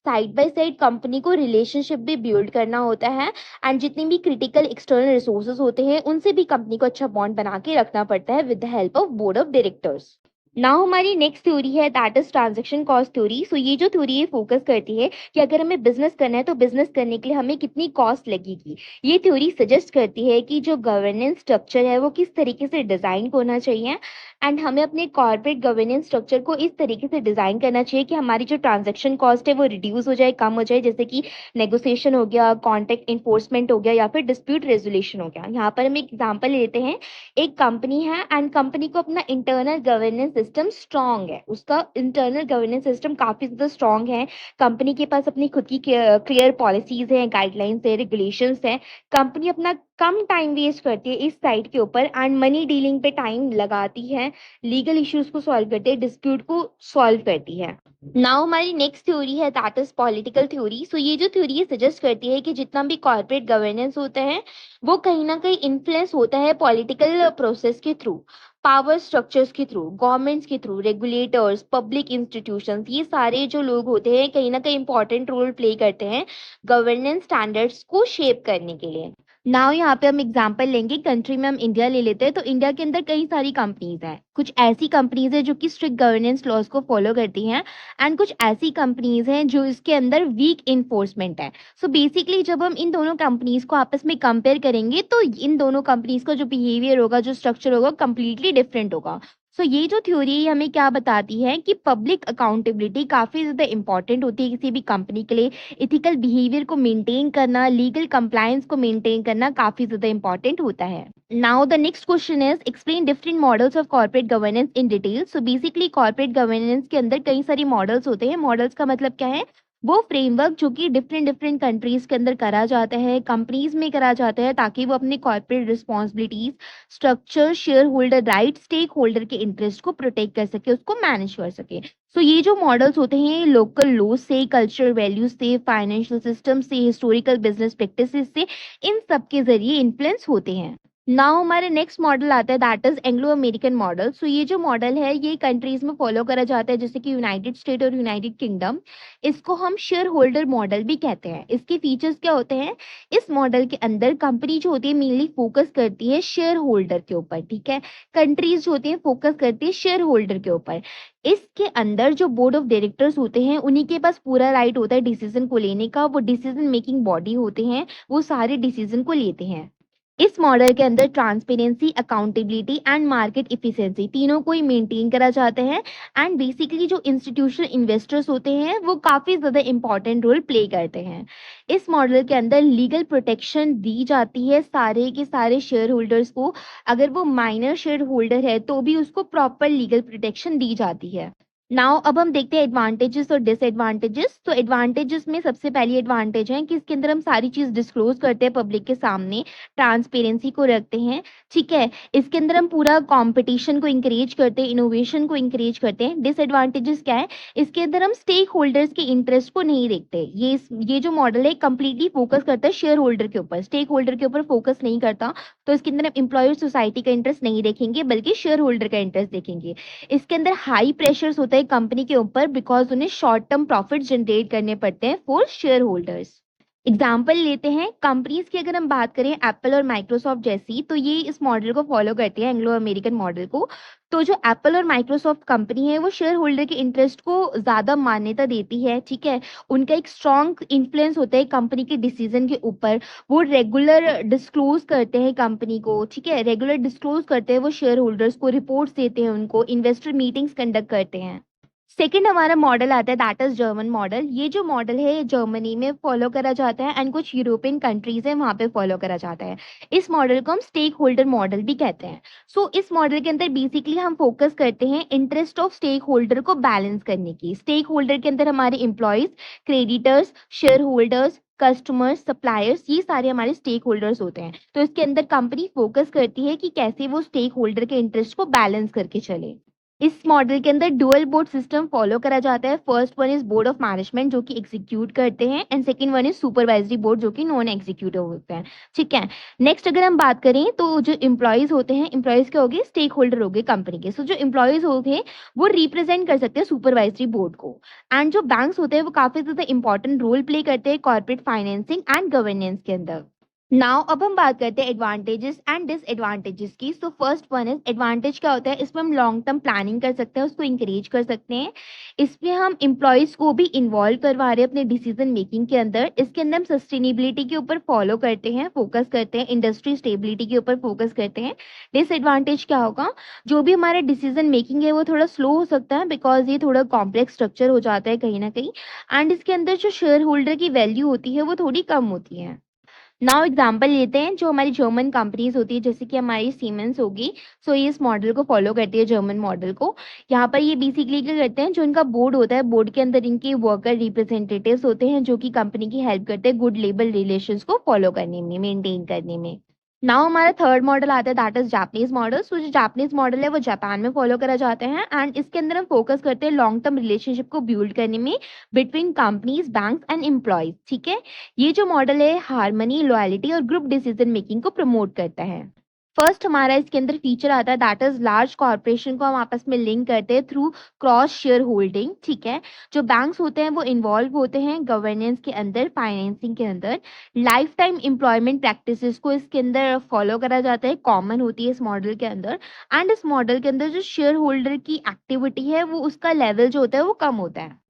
side by side company को रिलेशनशिप भी बिल्ड करना होता है एंड जितनी भी क्रिटिकल एक्सटर्नल रिसोर्सेज होते हैं उनसे भी कंपनी को अच्छा बॉन्ड बना के रखना पड़ता है with the help of board of directors. Now हमारी नेक्स्ट थ्योरी है that is transaction cost theory. So ये जो थ्योरी है फोकस करती है कि अगर हमें बिजनेस करना है तो बिजनेस करने के लिए हमें कितनी कॉस्ट लगेगी। ये थ्योरी सजेस्ट करती है कि जो गवर्नेंस स्ट्रक्चर है वो किस तरीके से डिजाइन होना चाहिए एंड हमें अपने कॉर्पोरेट गवर्नेंस स्ट्रक्चर को इस तरीके से डिजाइन करना चाहिए कि हमारी जो ट्रांजैक्शन कॉस्ट है वो रिड्यूस हो जाए, कम हो जाए, जैसे कि नेगोशिएशन हो गया, कॉन्ट्रैक्ट इन्फोर्समेंट हो गया या फिर डिस्प्यूट रेजोल्यूशन हो गया। यहाँ पर हम एक एग्जाम्पल लेते हैं, एक कंपनी है एंड कंपनी को अपना इंटरनल गवर्नेंस सिस्टम स्ट्रांग है, उसका इंटरनल गवर्नेंस सिस्टम काफी ज्यादा स्ट्रांग है, कंपनी के पास अपनी खुद की क्लियर पॉलिसीज है, गाइडलाइंस है, रेगुलेशंस है, कंपनी अपना कम टाइम वेस्ट करती है इस साइड के ऊपर एंड मनी डीलिंग पे टाइम लगाती है, लीगल इश्यूज को सॉल्व करती है, डिस्प्यूट को सॉल्व करती है। नाउ हमारी नेक्स्ट थ्योरी है that is political theory. So ये जो थ्योरी है सजेस्ट करती है कि जितना भी कॉर्पोरेट गवर्नेंस होता है वो कहीं ना कहीं इन्फ्लुएंस होता है पॉलिटिकल प्रोसेस के थ्रू, पावर स्ट्रक्चर्स के थ्रू, गवर्नमेंट्स के थ्रू, रेगुलेटर्स, पब्लिक इंस्टीट्यूशंस, ये सारे जो लोग होते हैं कहीं ना कहीं इंपॉर्टेंट रोल प्ले करते हैं गवर्नेंस स्टैंडर्ड्स को शेप करने के लिए। नाउ यहाँ पे हम एग्जांपल लेंगे, कंट्री में हम इंडिया ले लेते हैं, तो इंडिया के अंदर कई सारी कंपनीज हैं, कुछ ऐसी कंपनीज हैं जो कि स्ट्रिक्ट गवर्नेंस लॉज को फॉलो करती हैं एंड कुछ ऐसी कंपनीज हैं जो इसके अंदर वीक इन्फोर्समेंट है। सो बेसिकली जब हम इन दोनों कंपनीज को आपस में कंपेयर करेंगे तो इन दोनों कंपनीज का जो बिहेवियर होगा, जो स्ट्रक्चर होगा, कंप्लीटली डिफरेंट होगा। सो ये जो थ्योरी हमें क्या बताती है कि पब्लिक अकाउंटेबिलिटी काफ़ी ज़्यादा इंपॉर्टेंट होती है किसी भी कंपनी के लिए, इथिकल बिहेवियर को मेंटेन करना, लीगल कंप्लायंस को मेंटेन करना काफ़ी ज़्यादा इंपॉर्टेंट होता है। Now the next question is explain different models of corporate governance in detail. So basically corporate governance के अंदर कई सारी मॉडल्स होते हैं। मॉडल्स का मतलब क्या है, वो फ्रेमवर्क जो कि डिफरेंट डिफरेंट कंट्रीज के अंदर करा जाता है, कंपनीज में करा जाता है, ताकि वो अपने corporate responsibilities, structure, shareholder right, stakeholder के इंटरेस्ट को प्रोटेक्ट कर सके, उसको मैनेज कर सके। सो ये जो मॉडल्स होते हैं लोकल लॉ से, कल्चरल वैल्यूज से, फाइनेंशियल सिस्टम से, हिस्टोरिकल बिजनेस प्रैक्टिसेस से, इन सब के जरिए इन्फ्लुएंस होते हैं। नाउ हमारे नेक्स्ट मॉडल आता है that is Anglo American model. So ये जो मॉडल है ये कंट्रीज में फॉलो करा जाता है जैसे कि यूनाइटेड स्टेट और यूनाइटेड किंगडम। इसको हम शेयर होल्डर मॉडल भी कहते हैं। इसके फीचर्स क्या होते हैं? इस मॉडल के अंदर कंपनी जो होती है मेनली फोकस करती है शेयर होल्डर के ऊपर, ठीक है। कंट्रीज जो होती है फोकस करती है शेयर होल्डर के ऊपर। इसके अंदर जो बोर्ड ऑफ डायरेक्टर्स होते हैं उन्हीं के पास पूरा राइट होता है डिसीजन को लेने का। वो डिसीजन मेकिंग बॉडी होते हैं, वो सारे डिसीजन को लेते हैं। इस मॉडल के अंदर transparency, accountability and market efficiency तीनों को ही मेंटेन करा जाते हैं। एंड बेसिकली जो इंस्टीट्यूशनल इन्वेस्टर्स होते हैं वो काफी ज्यादा इंपॉर्टेंट रोल प्ले करते हैं। इस मॉडल के अंदर लीगल प्रोटेक्शन दी जाती है सारे के सारे शेयर होल्डर्स को। अगर वो माइनर शेयर होल्डर है तो भी उसको प्रॉपर लीगल प्रोटेक्शन दी जाती है। नाउ अब हम देखते हैं एडवांटेजेस और डिसएडवांटेजेस। तो एडवांटेजेस में सबसे पहली एडवांटेज है कि इसके अंदर हम सारी चीज डिस्क्लोज करते हैं पब्लिक के सामने, ट्रांसपेरेंसी को रखते हैं, ठीक है। इसके अंदर हम पूरा कंपटीशन को इंकरेज करते हैं, इनोवेशन को इंकरेज करते हैं। डिसएडवांटेजेस क्या है? इसके अंदर हम स्टेक होल्डर्स के इंटरेस्ट को नहीं देखते। ये जो मॉडल है कंप्लीटली फोकस करता है शेयर होल्डर के ऊपर, स्टेक होल्डर के ऊपर फोकस नहीं करता। तो इसके अंदर हम एम्प्लॉयर सोसाइटी का इंटरेस्ट नहीं देखेंगे बल्कि शेयर होल्डर का इंटरेस्ट देखेंगे। इसके अंदर हाई प्रेशर्स होता है कंपनी के ऊपर बिकॉज उन्हें शॉर्ट टर्म प्रॉफिट जनरेट करने पड़ते हैं फॉर शेयर होल्डर्स। एग्जाम्पल लेते हैं कंपनीज की, अगर हम बात करें एप्पल और माइक्रोसॉफ्ट जैसी, तो ये इस मॉडल को फॉलो करती है, एंग्लो अमेरिकन मॉडल को। तो जो एप्पल और माइक्रोसॉफ्ट कंपनी है वो शेयर होल्डर के इंटरेस्ट को ज्यादा मान्यता देती है, ठीक है। उनका एक स्ट्रॉन्ग इन्फ्लुएंस होता है कंपनी के डिसीजन के ऊपर। वो रेगुलर डिस्क्लोज करते हैं कंपनी को, ठीक है, रेगुलर डिस्क्लोज करते हैं वो शेयर होल्डर्स को, रिपोर्ट्स देते हैं उनको, इन्वेस्टर मीटिंग्स कंडक्ट करते हैं। सेकंड हमारा मॉडल आता है दैट इज जर्मन मॉडल। ये जो मॉडल है ये जर्मनी में फॉलो करा जाता है एंड कुछ यूरोपियन कंट्रीज है वहां पे फॉलो करा जाता है। इस मॉडल को हम स्टेक होल्डर मॉडल भी कहते हैं। सो इस मॉडल के अंदर बेसिकली हम फोकस करते हैं इंटरेस्ट ऑफ स्टेक होल्डर को बैलेंस करने की। स्टेक होल्डर के अंदर हमारे employees, creditors, share holders, customers, suppliers, ये सारे हमारे स्टेक होल्डर्स होते हैं। तो इसके अंदर कंपनी फोकस करती है कि कैसे वो स्टेक होल्डर के इंटरेस्ट को बैलेंस करके चले। इस मॉडल के अंदर डुअल बोर्ड सिस्टम फॉलो करा जाता है। First one is board of management जो कि एग्जीक्यूट करते हैं and second one is supervisory board जो कि नॉन एग्जीक्यूटिव होते हैं, ठीक है। नेक्स्ट अगर हम बात करें तो जो एम्प्लॉयज होते हैं, एम्प्लॉयज क्या हो गए? स्टेक होल्डर हो गए कंपनी के। सो जो एम्प्लॉयज हो गए वो रिप्रेजेंट कर सकते हैं सुपरवाइजरी बोर्ड को। एंड जो बैंक्स होते हैं वो काफी ज्यादा इंपॉर्टेंट रोल प्ले करते हैं कॉर्पोरेट फाइनेंसिंग एंड गवर्नेंस के अंदर। नाउ अब हम बात करते हैं एडवांटेजेस एंड डिसएडवांटेजेस की। So first one is advantage क्या होता है? इसमें हम लॉन्ग टर्म प्लानिंग कर सकते हैं, उसको इंकरेज कर सकते हैं। इसमें हम एम्प्लॉयज को भी इन्वॉल्व करवा रहे हैं अपने डिसीजन मेकिंग के अंदर। इसके अंदर हम सस्टेनेबिलिटी के ऊपर फॉलो करते हैं, फोकस करते हैं, इंडस्ट्री स्टेबिलिटी के ऊपर फोकस करते हैं। डिसएडवांटेज क्या होगा? जो भी हमारा डिसीजन मेकिंग है वो थोड़ा स्लो हो सकता है बिकॉज ये थोड़ा कॉम्प्लेक्स स्ट्रक्चर हो जाता है कहीं ना कहीं। एंड इसके अंदर जो शेयर होल्डर की वैल्यू होती है वो थोड़ी कम होती है। नाउ एग्जांपल लेते हैं जो हमारी जर्मन कंपनीज होती है जैसे कि हमारी सीमेंस होगी। सो ये इस मॉडल को फॉलो करती है, जर्मन मॉडल को। यहाँ पर ये बेसिकली क्या करते हैं, जो इनका बोर्ड होता है, बोर्ड के अंदर इनके वर्कर रिप्रेजेंटेटिव्स होते हैं जो कि कंपनी की हेल्प करते हैं गुड लेबर रिलेशंस को फॉलो करने में, मेंटेन करने में। नाउ हमारा थर्ड मॉडल आता है दैट इज जापानीज मॉडल। सो जो जापानीज मॉडल है वो जापान में फॉलो करा जाते हैं एंड इसके अंदर हम फोकस करते हैं लॉन्ग टर्म रिलेशनशिप को बिल्ड करने में between companies, banks and employees, ठीक है। ये जो मॉडल है हार्मनी, लॉयल्टी और ग्रुप डिसीजन मेकिंग को प्रमोट करता है। फर्स्ट हमारा इसके अंदर फीचर आता है दैट इज लार्ज कॉर्पोरेशन को हम आपस में लिंक करते हैं थ्रू क्रॉस शेयर होल्डिंग, ठीक है। जो बैंक्स होते हैं वो इन्वॉल्व होते हैं गवर्नेंस के अंदर, फाइनेंसिंग के अंदर। लाइफ टाइम एम्प्लॉयमेंट प्रैक्टिसेस को इसके अंदर फॉलो करा जाता है, कॉमन होती है इस मॉडल के अंदर। एंड इस मॉडल के अंदर जो शेयर होल्डर की एक्टिविटी है वो उसका लेवल जो होता है वो कम होता है।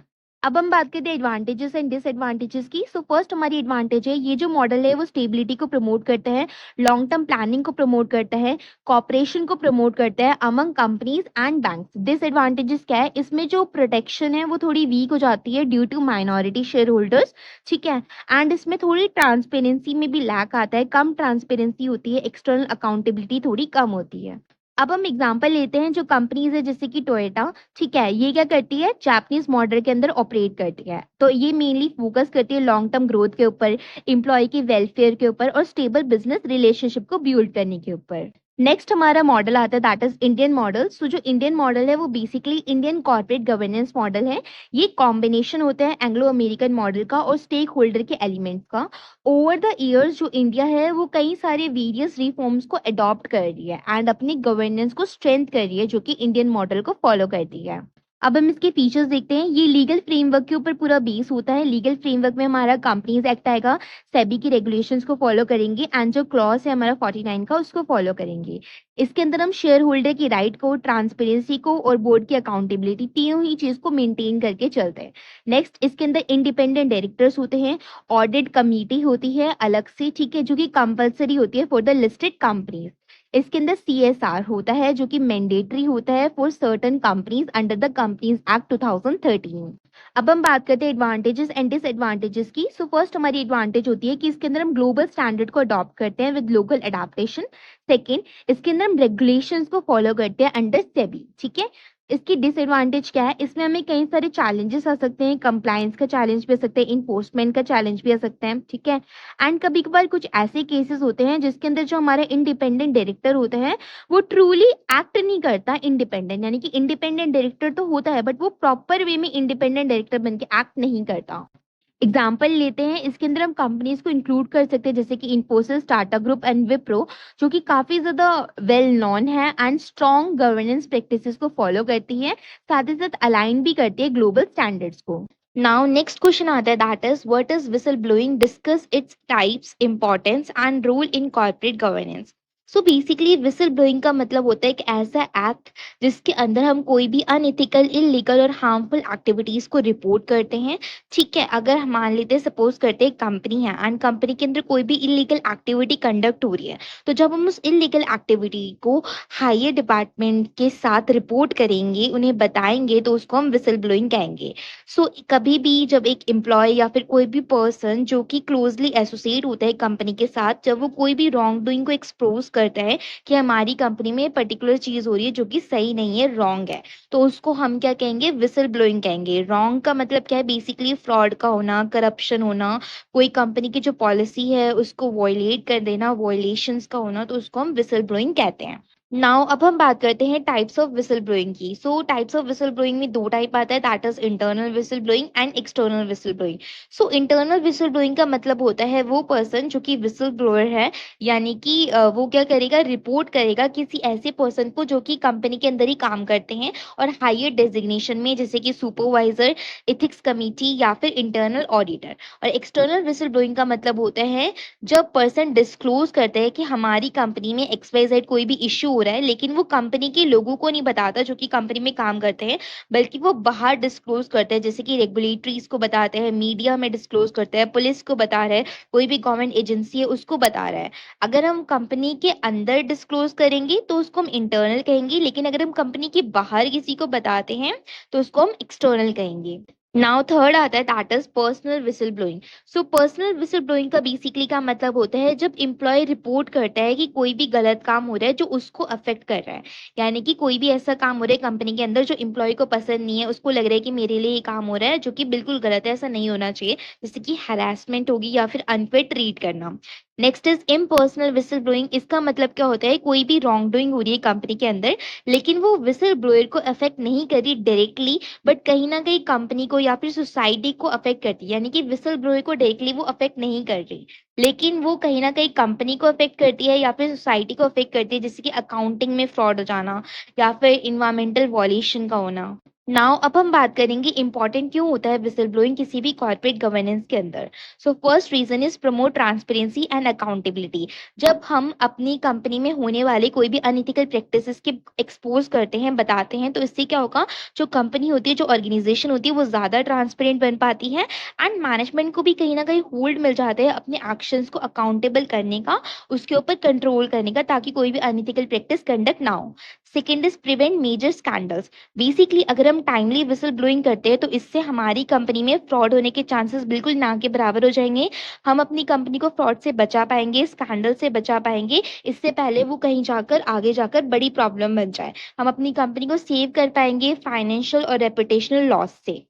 अब हम बात करते हैं एडवांटेजेस एंड डिसएडवांटेजेस की। सो फर्स्ट हमारी एडवांटेज है ये जो मॉडल है वो स्टेबिलिटी को प्रमोट करता है, लॉन्ग टर्म प्लानिंग को प्रमोट करता है, कॉपरेशन को प्रमोट करता है among companies and banks. Disadvantages क्या है? इसमें जो प्रोटेक्शन है वो थोड़ी वीक हो जाती है due to minority shareholders, ठीक है। एंड इसमें थोड़ी ट्रांसपेरेंसी में भी लैक आता है, कम ट्रांसपेरेंसी होती है, एक्सटर्नल अकाउंटेबिलिटी थोड़ी कम होती है। अब हम एग्जांपल लेते हैं जो कंपनीज है जैसे कि टोयोटा, ठीक है। ये क्या करती है? जापानीज मॉडल के अंदर ऑपरेट करती है। तो ये मेनली फोकस करती है लॉन्ग टर्म ग्रोथ के ऊपर, एम्प्लॉय की वेलफेयर के ऊपर और स्टेबल बिजनेस रिलेशनशिप को बिल्ड करने के ऊपर। नेक्स्ट हमारा मॉडल आता है दैट इज इंडियन मॉडल। सो जो इंडियन मॉडल है वो basically Indian corporate governance model है। ये कॉम्बिनेशन होता है एंग्लो अमेरिकन मॉडल का और स्टेक होल्डर के एलिमेंट्स का। ओवर द ईयर्स जो इंडिया है वो कई सारे वेरियस रिफॉर्म्स को अडॉप्ट कर रही है एंड अपनी गवर्नेंस को स्ट्रेंथ कर रही है जो कि इंडियन मॉडल को फॉलो करती है। अब हम इसके फीचर्स देखते हैं। ये लीगल फ्रेमवर्क के ऊपर पूरा बेस होता है। लीगल फ्रेमवर्क में हमारा कंपनीज एक्ट आएगा, सेबी की रेगुलेशंस को फॉलो करेंगे एंड जो क्लॉज है हमारा 49 का उसको फॉलो करेंगे। इसके अंदर हम शेयर होल्डर की राइट को, ट्रांसपेरेंसी को और बोर्ड की अकाउंटेबिलिटी तीनों ही चीज को मेंटेन करके चलते हैं। नेक्स्ट इसके अंदर इंडिपेंडेंट डायरेक्टर्स होते हैं, ऑडिट कमेटी होती है अलग से, ठीक है, जो कि कंपलसरी होती है फॉर द लिस्टेड कंपनीज। इसके अंदर CSR होता है जो कि मैंडेटरी होता है for certain companies under the companies act 2013। अब हम बात करते हैं एडवांटेजेस एंड डिसएडवांटेजेस की। सो फर्स्ट हमारी एडवांटेज होती है कि इसके अंदर हम ग्लोबल स्टैंडर्ड को अडॉप्ट करते हैं विद लोकल एडाप्टेशन। सेकेंड, इसके अंदर हम रेगुलेशंस को फॉलो करते हैं अंडर सेबी, ठीक है। इसकी डिसएडवांटेज क्या है, इसमें हमें कई सारे चैलेंजेस आ सकते हैं। कंप्लायंस का चैलेंज भी आ सकता है, इन्फोर्समेंट का चैलेंज भी आ सकता है, ठीक है। एंड कभी कभार कुछ ऐसे केसेस होते हैं जिसके अंदर जो हमारा इंडिपेंडेंट डायरेक्टर होता है वो ट्रूली एक्ट नहीं करता इंडिपेंडेंट, यानी कि इंडिपेंडेंट डायरेक्टर तो होता है बट वो प्रॉपर वे में इंडिपेंडेंट डायरेक्टर बन के एक्ट नहीं करता। एग्जाम्पल लेते हैं, इसके अंदर हम कंपनीज को इंक्लूड कर सकते हैं जैसे कि इन्फोसिस, टाटा ग्रुप एंड विप्रो, जो कि काफी ज्यादा वेल नोन है एंड स्ट्रॉन्ग गवर्नेंस प्रैक्टिसेस को फॉलो करती है, साथ ही साथ अलाइन भी करती है ग्लोबल स्टैंडर्ड्स को। नाउ नेक्स्ट क्वेश्चन आता है that is what is whistleblowing, discuss its types, importance and role in corporate governance. So basically whistle blowing का मतलब होता है एक ऐसा एक्ट जिसके अंदर हम कोई भी अनएथिकल, इलीगल और हार्मफुल एक्टिविटीज को रिपोर्ट करते हैं, ठीक है। अगर हम मान लेते हैं, सपोज करते हैं कंपनी है एंड कंपनी के अंदर कोई भी इलीगल एक्टिविटी कंडक्ट हो रही है, तो जब हम उस इलीगल एक्टिविटी को हायर डिपार्टमेंट के साथ रिपोर्ट करेंगे, उन्हें बताएंगे, तो उसको हम विसल ब्लोइंग कहेंगे। सो कभी भी जब एक एम्प्लॉय या फिर कोई भी पर्सन जो कि क्लोजली एसोसिएट होता है कंपनी के साथ, जब वो कोई भी रॉन्ग डूइंग को एक्सपोज करता है कि हमारी कंपनी में पर्टिकुलर चीज हो रही है जो कि सही नहीं है, रॉन्ग है, तो उसको हम क्या कहेंगे, विसल ब्लोइंग कहेंगे। रॉन्ग का मतलब क्या है, बेसिकली फ्रॉड का होना, करप्शन होना, कोई कंपनी की जो पॉलिसी है उसको वॉयलेट कर देना, वॉयलेशंस का होना, तो उसको हम विसल ब्लोइंग कहते हैं। नाउ अब हम बात करते हैं टाइप्स ऑफ विसल ब्लोइंग की। सो टाइप्स ऑफ विसल ब्लोइंग में दो टाइप आता है, that is internal whistle blowing and external whistle blowing. So internal whistle blowing का मतलब होता है वो पर्सन जो कि विसल ब्लोअर है, यानी कि वो क्या करेगा, रिपोर्ट करेगा किसी ऐसे पर्सन को जो कि कंपनी के अंदर ही काम करते हैं और हायर डेजिग्नेशन में, जैसे कि सुपरवाइजर, इथिक्स कमिटी या फिर इंटरनल ऑडिटर। और एक्सटर्नल विसल ब्लोइंग का मतलब होता है जब पर्सन डिस्क्लोज करते हैं कि हमारी कंपनी में XYZ कोई भी इश्यू हो रहा है, लेकिन वो कंपनी के लोगों को नहीं बताता जो कि कंपनी में काम करते हैं, बल्कि वो बाहर डिस्क्लोज करते हैं, जैसे कि रेगुलेटरीज को बताते हैं, मीडिया में डिस्क्लोज करते हैं, पुलिस को बता रहे हैं, कोई भी गवर्नमेंट एजेंसी है उसको बता रहा है। अगर हम कंपनी के अंदर डिस्क्लोज करेंगे तो उसको हम इंटरनल कहेंगे, लेकिन अगर हम कंपनी के बाहर किसी को बताते हैं तो उसको हम एक्सटर्नल कहेंगे। नाउ थर्ड आता है that is personal whistle blowing. So personal whistle blowing का बेसिकली का मतलब होता है जब एम्प्लॉय रिपोर्ट करता है कि कोई भी गलत काम हो रहा है जो उसको अफेक्ट कर रहा है, यानी कि कोई भी ऐसा काम हो रहा है कंपनी के अंदर जो एम्प्लॉय को पसंद नहीं है, उसको लग रहा है कि मेरे लिए ये काम हो रहा है जो कि बिल्कुल गलत है, ऐसा नहीं होना चाहिए, जैसे कि हैरेसमेंट होगी या फिर अनफेयर ट्रीट करना। Next is impersonal whistle blowing. इसका मतलब क्या होता है, कोई भी रॉन्ग डूइंग हो रही है कंपनी के अंदर, लेकिन वो विसल ब्लोअर को अफेक्ट नहीं कर रही डायरेक्टली, बट कहीं ना कहीं कंपनी को या फिर सोसाइटी को अफेक्ट करती है, यानी कि विसल ब्लोअर को डायरेक्टली वो अफेक्ट नहीं कर रही, लेकिन वो कहीं ना कहीं कंपनी को अफेक्ट करती है या फिर सोसाइटी को अफेक्ट करती है, जैसे कि अकाउंटिंग में फ्रॉड हो जाना या फिर इन्वायरमेंटल वॉल्यूशन का होना। नाउ अब हम बात करेंगे इंपॉर्टेंट क्यों होता है विसल ब्लोइंग किसी भी कॉर्पोरेट गवर्नेंस के अंदर। So first reason is promote transparency and accountability. जब हम अपनी कंपनी में होने वाले कोई भी अनइथिकल प्रैक्टिसेस के एक्सपोज करते हैं, बताते हैं, तो इससे क्या होगा, जो कंपनी होती है, जो ऑर्गेनाइजेशन होती है, वो ज्यादा ट्रांसपेरेंट बन पाती है एंड मैनेजमेंट को भी कहीं ना कहीं होल्ड मिल जाता है अपने एक्शंस को अकाउंटेबल करने का, उसके ऊपर कंट्रोल करने का, ताकि कोई भी अनइथिकल प्रैक्टिस कंडक्ट ना हो। Second is prevent major scandals. Basically अगर हम टाइमली विसल ब्लोइंग करते हैं तो इससे हमारी कंपनी में फ्रॉड होने के चांसेस बिल्कुल ना के बराबर हो जाएंगे। हम अपनी कंपनी को फ्रॉड से बचा पाएंगे, स्कैंडल से बचा पाएंगे, इससे पहले वो कहीं जाकर आगे जाकर बड़ी प्रॉब्लम बन जाए। हम अपनी कंपनी को सेव कर पाएंगे फाइनेंशियल और रेपुटेशनल लॉस से।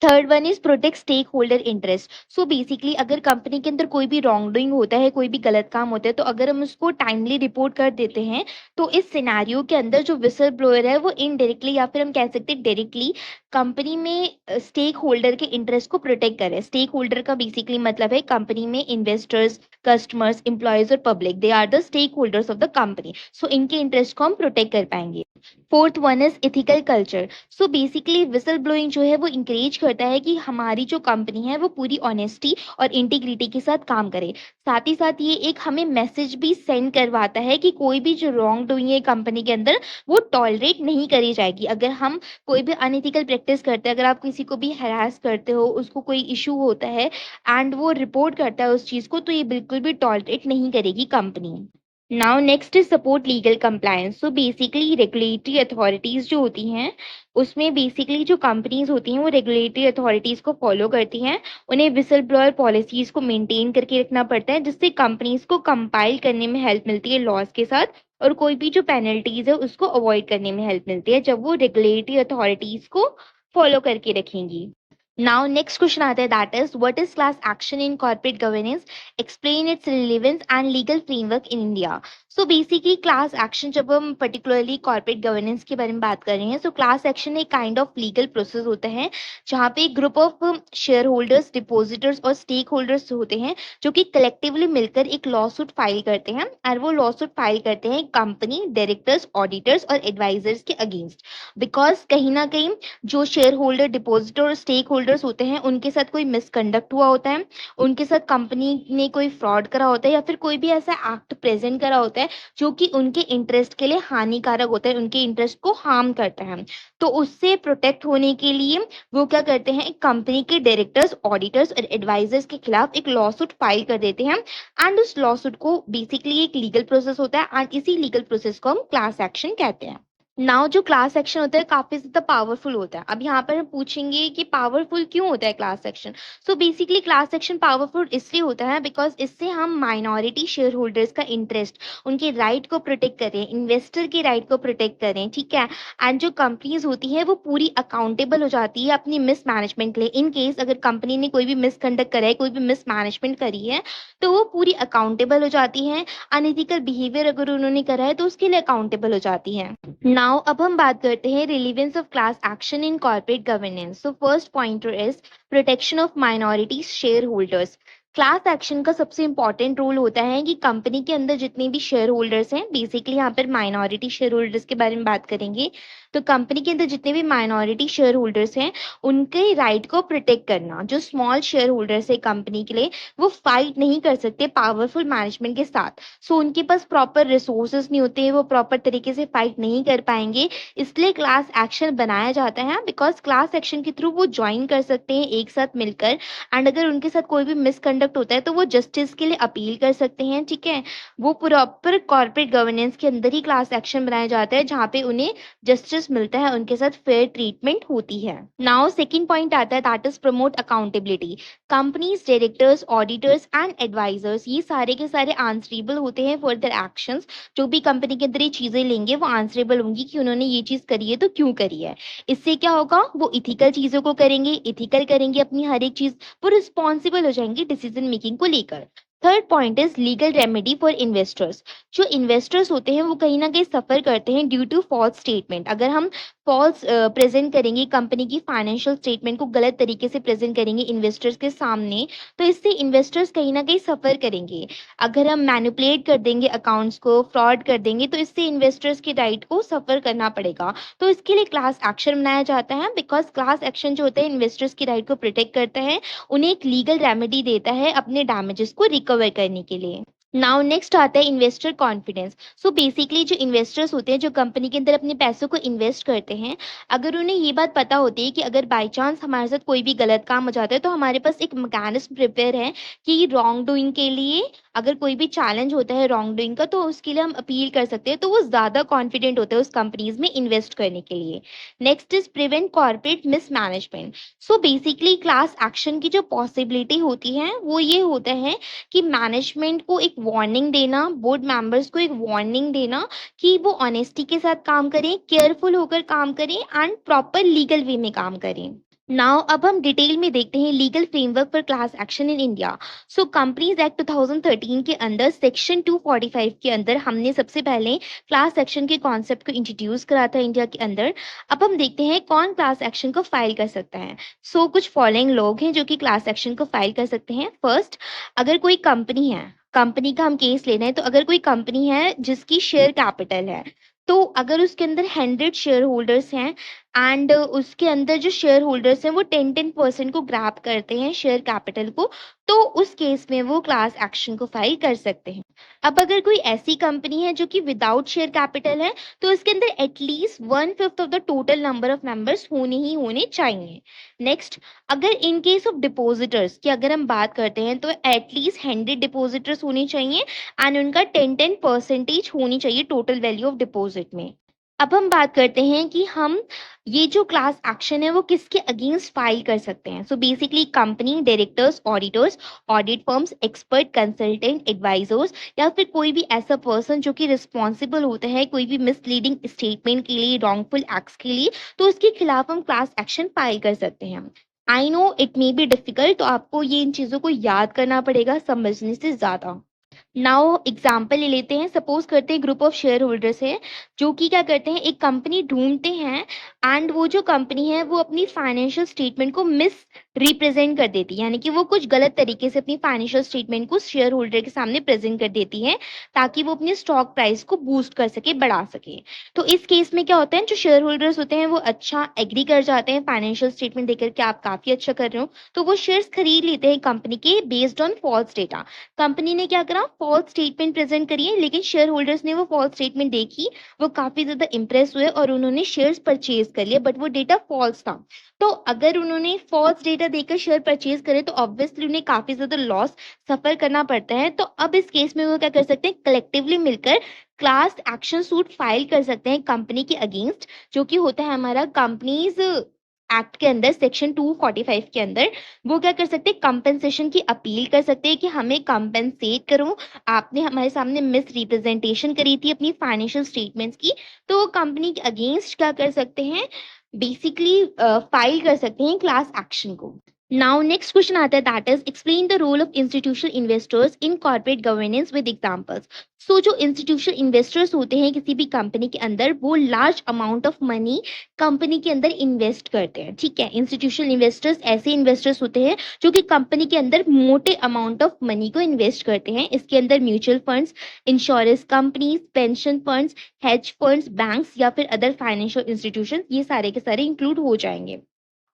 Third one is protect stakeholder interest. So basically अगर कंपनी के अंदर कोई भी रॉन्ग डूइंग होता है, कोई भी गलत काम होता है, तो अगर हम उसको टाइमली रिपोर्ट कर देते हैं तो इस सिनेरियो के अंदर जो विसल ब्लोअर है वो इनडायरेक्टली या फिर हम कह सकते हैं डायरेक्टली कंपनी में स्टेक होल्डर के इंटरेस्ट को प्रोटेक्ट करे। स्टेक होल्डर का बेसिकली मतलब है कंपनी में इन्वेस्टर्स, कस्टमर्स, एम्प्लॉयज और public, they are the stakeholders of the company. So इनके इंटरेस्ट को हम प्रोटेक्ट कर पाएंगे। Fourth one is ethical culture. So basically whistle blowing जो है वो इंकरेज करता है कि हमारी जो कंपनी है वो पूरी ऑनेस्टी और इंटीग्रिटी के साथ काम करे। साथ ही साथ ये एक हमें मैसेज भी सेंड करवाता है कि कोई भी जो रॉन्ग डूइंग है कंपनी के अंदर वो टॉलरेट नहीं करी जाएगी। अगर हम कोई भी अनइथिकल प्रैक्टिस करते हैं, अगर आप किसी को भी हरास करते हो, उसको कोई इशू होता है एंड वो रिपोर्ट करता है उस चीज को, तो ये बिल्कुल भी टॉलरेट नहीं करेगी company. Now next is support legal compliance. So basically regulatory authorities जो होती हैं उसमें बेसिकली जो कंपनीज होती हैं वो रेगुलेटरी अथॉरिटीज को फॉलो करती हैं। उन्हें विसल ब्लोअर पॉलिसीज को मेंटेन करके रखना पड़ता है जिससे कंपनीज को कंपाइल करने में हेल्प मिलती है लॉज के साथ, और कोई भी जो पेनल्टीज है उसको अवॉइड करने में हेल्प मिलती है जब वो रेगुलेटरी अथॉरिटीज को फॉलो करके रखेंगी। Now, next question आता है that is what is class action in corporate governance? Explain its relevance and legal framework in India. So basically class action जब हम particularly corporate governance के बारे में बात कर रहे हैं, so class action एक kind of legal process होता है जहाँ पे एक group of shareholders, depositors और stakeholders होते हैं जो कि collectively मिलकर एक lawsuit फाइल करते हैं, और वो lawsuit फाइल करते हैं कंपनी, डायरेक्टर्स, ऑडिटर्स और एडवाइजर्स के अगेंस्ट। बिकॉज कहीं ना कहीं जो शेयर होल्डर, डिपॉजिटर और स्टेक होल्डर्स होते हैं उनके साथ कोई मिसकंडक्ट हुआ होता है, उनके साथ कंपनी ने कोई फ्रॉड करा होता है या फिर कोई भी ऐसा एक्ट प्रेजेंट करा होता है जो कि उनके इंटरेस्ट के लिए हानिकारक होता है, उनके इंटरेस्ट को हार्म करता है। तो उससे प्रोटेक्ट होने के लिए वो क्या करते हैं, कंपनी के डायरेक्टर्स, ऑडिटर्स और एडवाइजर्स के खिलाफ एक लॉसूट फाइल कर देते हैं, एंड उस लॉसूट को बेसिकली एक लीगल प्रोसेस होता है एंड इसी लीगल प्रोसेस को हम क्लास एक्शन कहते हैं। नाउ जो क्लास एक्शन होता है काफी ज्यादा पावरफुल होता है। अब यहाँ पर हम पूछेंगे कि पावरफुल क्यों होता है class action. So basically class action powerful इसलिए होता है बिकॉज इससे हम माइनॉरिटी शेयर होल्डर्स का इंटरेस्ट, उनके राइट को प्रोटेक्ट करें, इन्वेस्टर के राइट को प्रोटेक्ट करें, ठीक है। एंड जो कंपनीज होती है वो पूरी अकाउंटेबल हो जाती है अपनी मिस मैनेजमेंट के लिए। इन केस अगर कंपनी ने कोई भी मिसकंडक्ट करा है, कोई भी मिस मैनेजमेंट करी है, तो वो पूरी अकाउंटेबल हो जाती है। अनइथिकल बिहेवियर अगर उन्होंने करा है तो उसके लिए अकाउंटेबल हो जाती है। नाउ अब हम बात करते हैं relevance of class action in corporate governance. So first pointer is protection of minority share holders. Class action का सबसे इंपॉर्टेंट रोल होता है कि कंपनी के अंदर जितने भी शेयर होल्डर्स हैं, बेसिकली यहाँ पर माइनॉरिटी शेयर होल्डर्स के बारे में बात करेंगे, तो कंपनी के अंदर जितने भी माइनॉरिटी शेयर होल्डर्स हैं उनके राइट को प्रोटेक्ट करना। जो स्मॉल शेयर होल्डर्स है कंपनी के लिए, वो फाइट नहीं कर सकते पावरफुल मैनेजमेंट के साथ। सो उनके पास प्रॉपर रिसोर्सेज नहीं होते, वो प्रॉपर तरीके से फाइट नहीं कर पाएंगे, इसलिए क्लास एक्शन बनाया जाता है। बिकॉज क्लास एक्शन के थ्रू वो ज्वाइन कर सकते हैं एक साथ मिलकर, एंड अगर उनके साथ कोई भी मिसकंडक्ट होता है तो वो जस्टिस के लिए अपील कर सकते हैं, ठीक है। वो प्रॉपर कॉर्पोरेट गवर्नेंस के अंदर ही क्लास एक्शन बनाया जाता है जहाँ पे उन्हें जस्टिस मिलता है, उनके साथ फेयर ट्रीटमेंट होती है। नाउ सेकंड पॉइंट आता है that is promote accountability. Companies, directors, auditors and advisors ये सारे के सारे आंसरेबल होते हैं फॉर देयर एक्शंस। जो भी कंपनी के अंदर ये चीजें लेंगे वो आंसरेबल होंगी कि उन्होंने ये चीज करी है तो क्यों करी है। इससे क्या होगा, वो इथिकल चीजों को करेंगे, इथिकल करेंगे अपनी हर एक चीज, वो रिस्पॉन्सिबल हो जाएंगे डिसीजन मेकिंग को लेकर। Third point is legal remedy for investors. जो इन्वेस्टर्स होते हैं वो कहीं ना कहीं सफर करते हैं ड्यू टू फॉल्स स्टेटमेंट। अगर हम फॉल्स प्रेजेंट करेंगे, कंपनी की फाइनेंशियल स्टेटमेंट को गलत तरीके से प्रेजेंट करेंगे इन्वेस्टर्स के सामने, तो इससे इन्वेस्टर्स कहीं ना कहीं सफर करेंगे। अगर हम मैनिपुलेट कर देंगे अकाउंट्स को, फ्रॉड कर देंगे, तो इससे इन्वेस्टर्स के राइट को सफर करना पड़ेगा। तो इसके लिए क्लास एक्शन बनाया जाता है बिकॉज क्लास एक्शन जो होता है इन्वेस्टर्स की राइट को प्रोटेक्ट करता है, उन्हें एक लीगल रेमेडी देता है अपने डैमेजेस को रिकवर करने के लिए। नाउ नेक्स्ट आता है इन्वेस्टर कॉन्फिडेंस। सो बेसिकली जो इन्वेस्टर्स होते हैं जो कंपनी के अंदर अपने पैसों को इन्वेस्ट करते हैं, अगर उन्हें ये बात पता होती है कि अगर बाय चांस हमारे साथ कोई भी गलत काम हो जाता है तो हमारे पास एक मैकेनिज्म प्रिपेयर है कि रॉन्ग डूइंग के लिए अगर कोई भी चैलेंज होता है रॉन्ग डूइंग का तो उसके लिए हम अपील कर सकते हैं, तो वो ज्यादा कॉन्फिडेंट होते हैं उस कंपनीज में इन्वेस्ट करने के लिए। Next is prevent corporate mismanagement. So basically class action की जो पॉसिबिलिटी होती है वो ये होता है कि मैनेजमेंट को एक वार्निंग देना, बोर्ड मेंबर्स को एक वार्निंग देना कि वो ऑनेस्टी के साथ काम करें, केयरफुल होकर काम करें एंड प्रॉपर लीगल वे में काम करें। नाउ अब हम डिटेल में देखते हैं legal framework for class action in India. So companies act 2013 के अंदर सेक्शन 245 के अंदर हमने सबसे पहले क्लास एक्शन के कॉन्सेप्ट को इंट्रोड्यूस करा था इंडिया के अंदर। अब हम देखते हैं कौन क्लास एक्शन को फाइल कर सकता है। सो कुछ फॉलोइंग लोग हैं जो कि क्लास एक्शन को फाइल कर सकते हैं। फर्स्ट, अगर कोई कंपनी है, कंपनी का हम केस ले रहे हैं, तो अगर कोई कंपनी है जिसकी शेयर कैपिटल है, तो अगर उसके अंदर 100 शेयर होल्डर्स हैं एंड उसके अंदर जो शेयर होल्डर्स हैं वो 10% को ग्रैब करते हैं शेयर कैपिटल को, तो उस केस में वो क्लास एक्शन को फाइल कर सकते हैं। अब अगर कोई ऐसी कंपनी है जो कि विदाउट शेयर कैपिटल है, तो उसके अंदर at least 1/5 of the total number of members होने ही होने चाहिए। नेक्स्ट, अगर इन केस ऑफ डिपोजिटर्स की अगर हम बात करते हैं, तो एटलीस्ट 100 डिपोजिटर्स होने चाहिए एंड उनका 10% होनी चाहिए टोटल वैल्यू ऑफ डिपॉजिट में। अब हम बात करते हैं कि हम ये जो क्लास एक्शन है वो किसके अगेंस्ट फाइल कर सकते हैं। So basically company, directors, auditors, audit firms, expert, consultant, advisors, या फिर कोई भी ऐसा पर्सन जो कि रिस्पॉन्सिबल होता है कोई भी मिसलीडिंग स्टेटमेंट के लिए, रॉन्गफुल एक्ट्स के लिए, तो उसके खिलाफ हम क्लास एक्शन फाइल कर सकते हैं। I know it may be difficult, तो आपको ये इन चीज़ों को याद करना पड़ेगा समझने से ज़्यादा। नाउ एग्जाम्पल ले लेते हैं। सपोज करते हैं ग्रुप ऑफ शेयर होल्डर्स है जो कि क्या करते हैं, एक कंपनी ढूंढते हैं एंड वो जो कंपनी है वो अपनी फाइनेंशियल स्टेटमेंट को मिस रिप्रेजेंट कर देती है, यानी कि वो कुछ गलत तरीके से अपनी फाइनेंशियल स्टेटमेंट को शेयर होल्डर के सामने प्रेजेंट कर देती है ताकि वो अपनी स्टॉक प्राइस को बूस्ट कर सके, बढ़ा सके। तो इस केस में क्या होता है, जो शेयर होल्डर्स होते हैं वो अच्छा एग्री कर जाते हैं फाइनेंशियल स्टेटमेंट देखकर कि आप काफी अच्छा कर रहे हो, तो वो शेयर्स खरीद लेते हैं कंपनी के based on false data. Company ने क्या करा, फॉल्स स्टेटमेंट प्रेजेंट करी है, लेकिन शेयर होल्डर्स ने वो फॉल्स स्टेटमेंट देखी, वो काफी ज्यादा इंप्रेस हुए और उन्होंने शेयर्स परचेज कर लिए, बट वो डेटा फॉल्स था। तो अगर उन्होंने फॉल्स डेटा देकर शेयर परचेज करे तो ऑब्वियसली उन्हें काफी ज्यादा लॉस सफर करना पड़ता है। तो अब इस केस में वो क्या कर सकते हैं, कलेक्टिवली मिलकर क्लास एक्शन सूट फाइल कर सकते हैं कंपनी के अगेंस्ट, जो कि होता है हमारा कंपनीज एक्ट के अंदर सेक्शन 245 के अंदर। वो क्या कर सकते हैं, कंपेंसेशन की अपील कर सकते हैं कि हमें कंपेंसेट करो, आपने हमारे सामने मिस रिप्रेजेंटेशन करी थी अपनी फाइनेंशियल स्टेटमेंट्स की। तो वो कंपनी के अगेंस्ट क्या कर सकते हैं, बेसिकली फाइल कर सकते हैं क्लास एक्शन को। नाउ नेक्स्ट क्वेश्चन आता है, that is explain the role of institutional investors in corporate governance with examples. So जो इंस्टीट्यूशनल इन्वेस्टर्स होते हैं किसी भी कंपनी के अंदर, वो large amount of money company के अंदर इन्वेस्ट करते हैं। ठीक है, इंस्टीट्यूशनल इन्वेस्टर्स ऐसे इन्वेस्टर्स होते हैं जो कि कंपनी के अंदर मोटे अमाउंट ऑफ मनी को इन्वेस्ट करते हैं। इसके अंदर mutual funds, insurance companies, pension funds, hedge funds, banks या फिर अदर फाइनेंशियल इंस्टीट्यूशन, ये सारे के सारे इंक्लूड हो जाएंगे।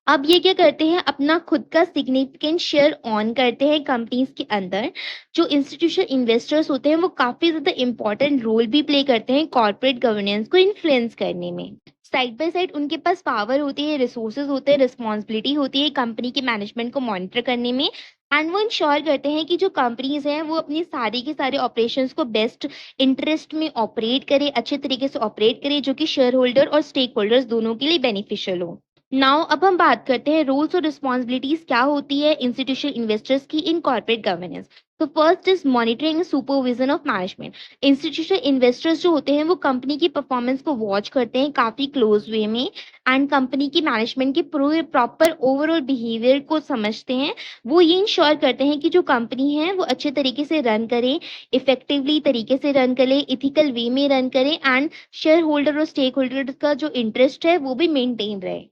अब ये क्या करते हैं, अपना खुद का सिग्निफिकेंट शेयर ऑन करते हैं कंपनीज के अंदर। जो इंस्टीट्यूशनल इन्वेस्टर्स होते हैं वो काफी ज्यादा इंपॉर्टेंट रोल भी प्ले करते हैं कॉर्पोरेट गवर्नेंस को इन्फ्लुएंस करने में। साइड बाय साइड उनके पास पावर होती है, रिसोर्सेज होते हैं, रिस्पॉन्सिबिलिटी होती है कंपनी के मैनेजमेंट को मॉनिटर करने में। एंड वो इंश्योर करते हैं कि जो कंपनीज हैं वो अपनी सारी के सारे ऑपरेशंस को बेस्ट इंटरेस्ट में ऑपरेट करे, अच्छे तरीके से ऑपरेट करे, जो कि शेयर होल्डर और स्टेक होल्डर्स दोनों के लिए बेनिफिशियल हो। नाउ अब हम बात करते हैं रोल्स और रिस्पॉन्सिबिलिटीज क्या होती है इंस्टीट्यूशनल इन्वेस्टर्स की इन कॉर्पोरेट गवर्नेंस। तो first is monitoring supervision of management. Institutional investors जो होते हैं वो कंपनी की परफॉर्मेंस को वॉच करते हैं काफी क्लोज वे में एंड कंपनी की मैनेजमेंट के प्रॉपर ओवरऑल बिहेवियर को समझते हैं। वो ये इंश्योर करते हैं कि जो कंपनी है वो अच्छे तरीके से रन करे, इफेक्टिवली तरीके से रन करे, इथिकल वे में रन करे एंड शेयर होल्डर और स्टेक होल्डर का जो इंटरेस्ट है वो भी मेंटेन रहे।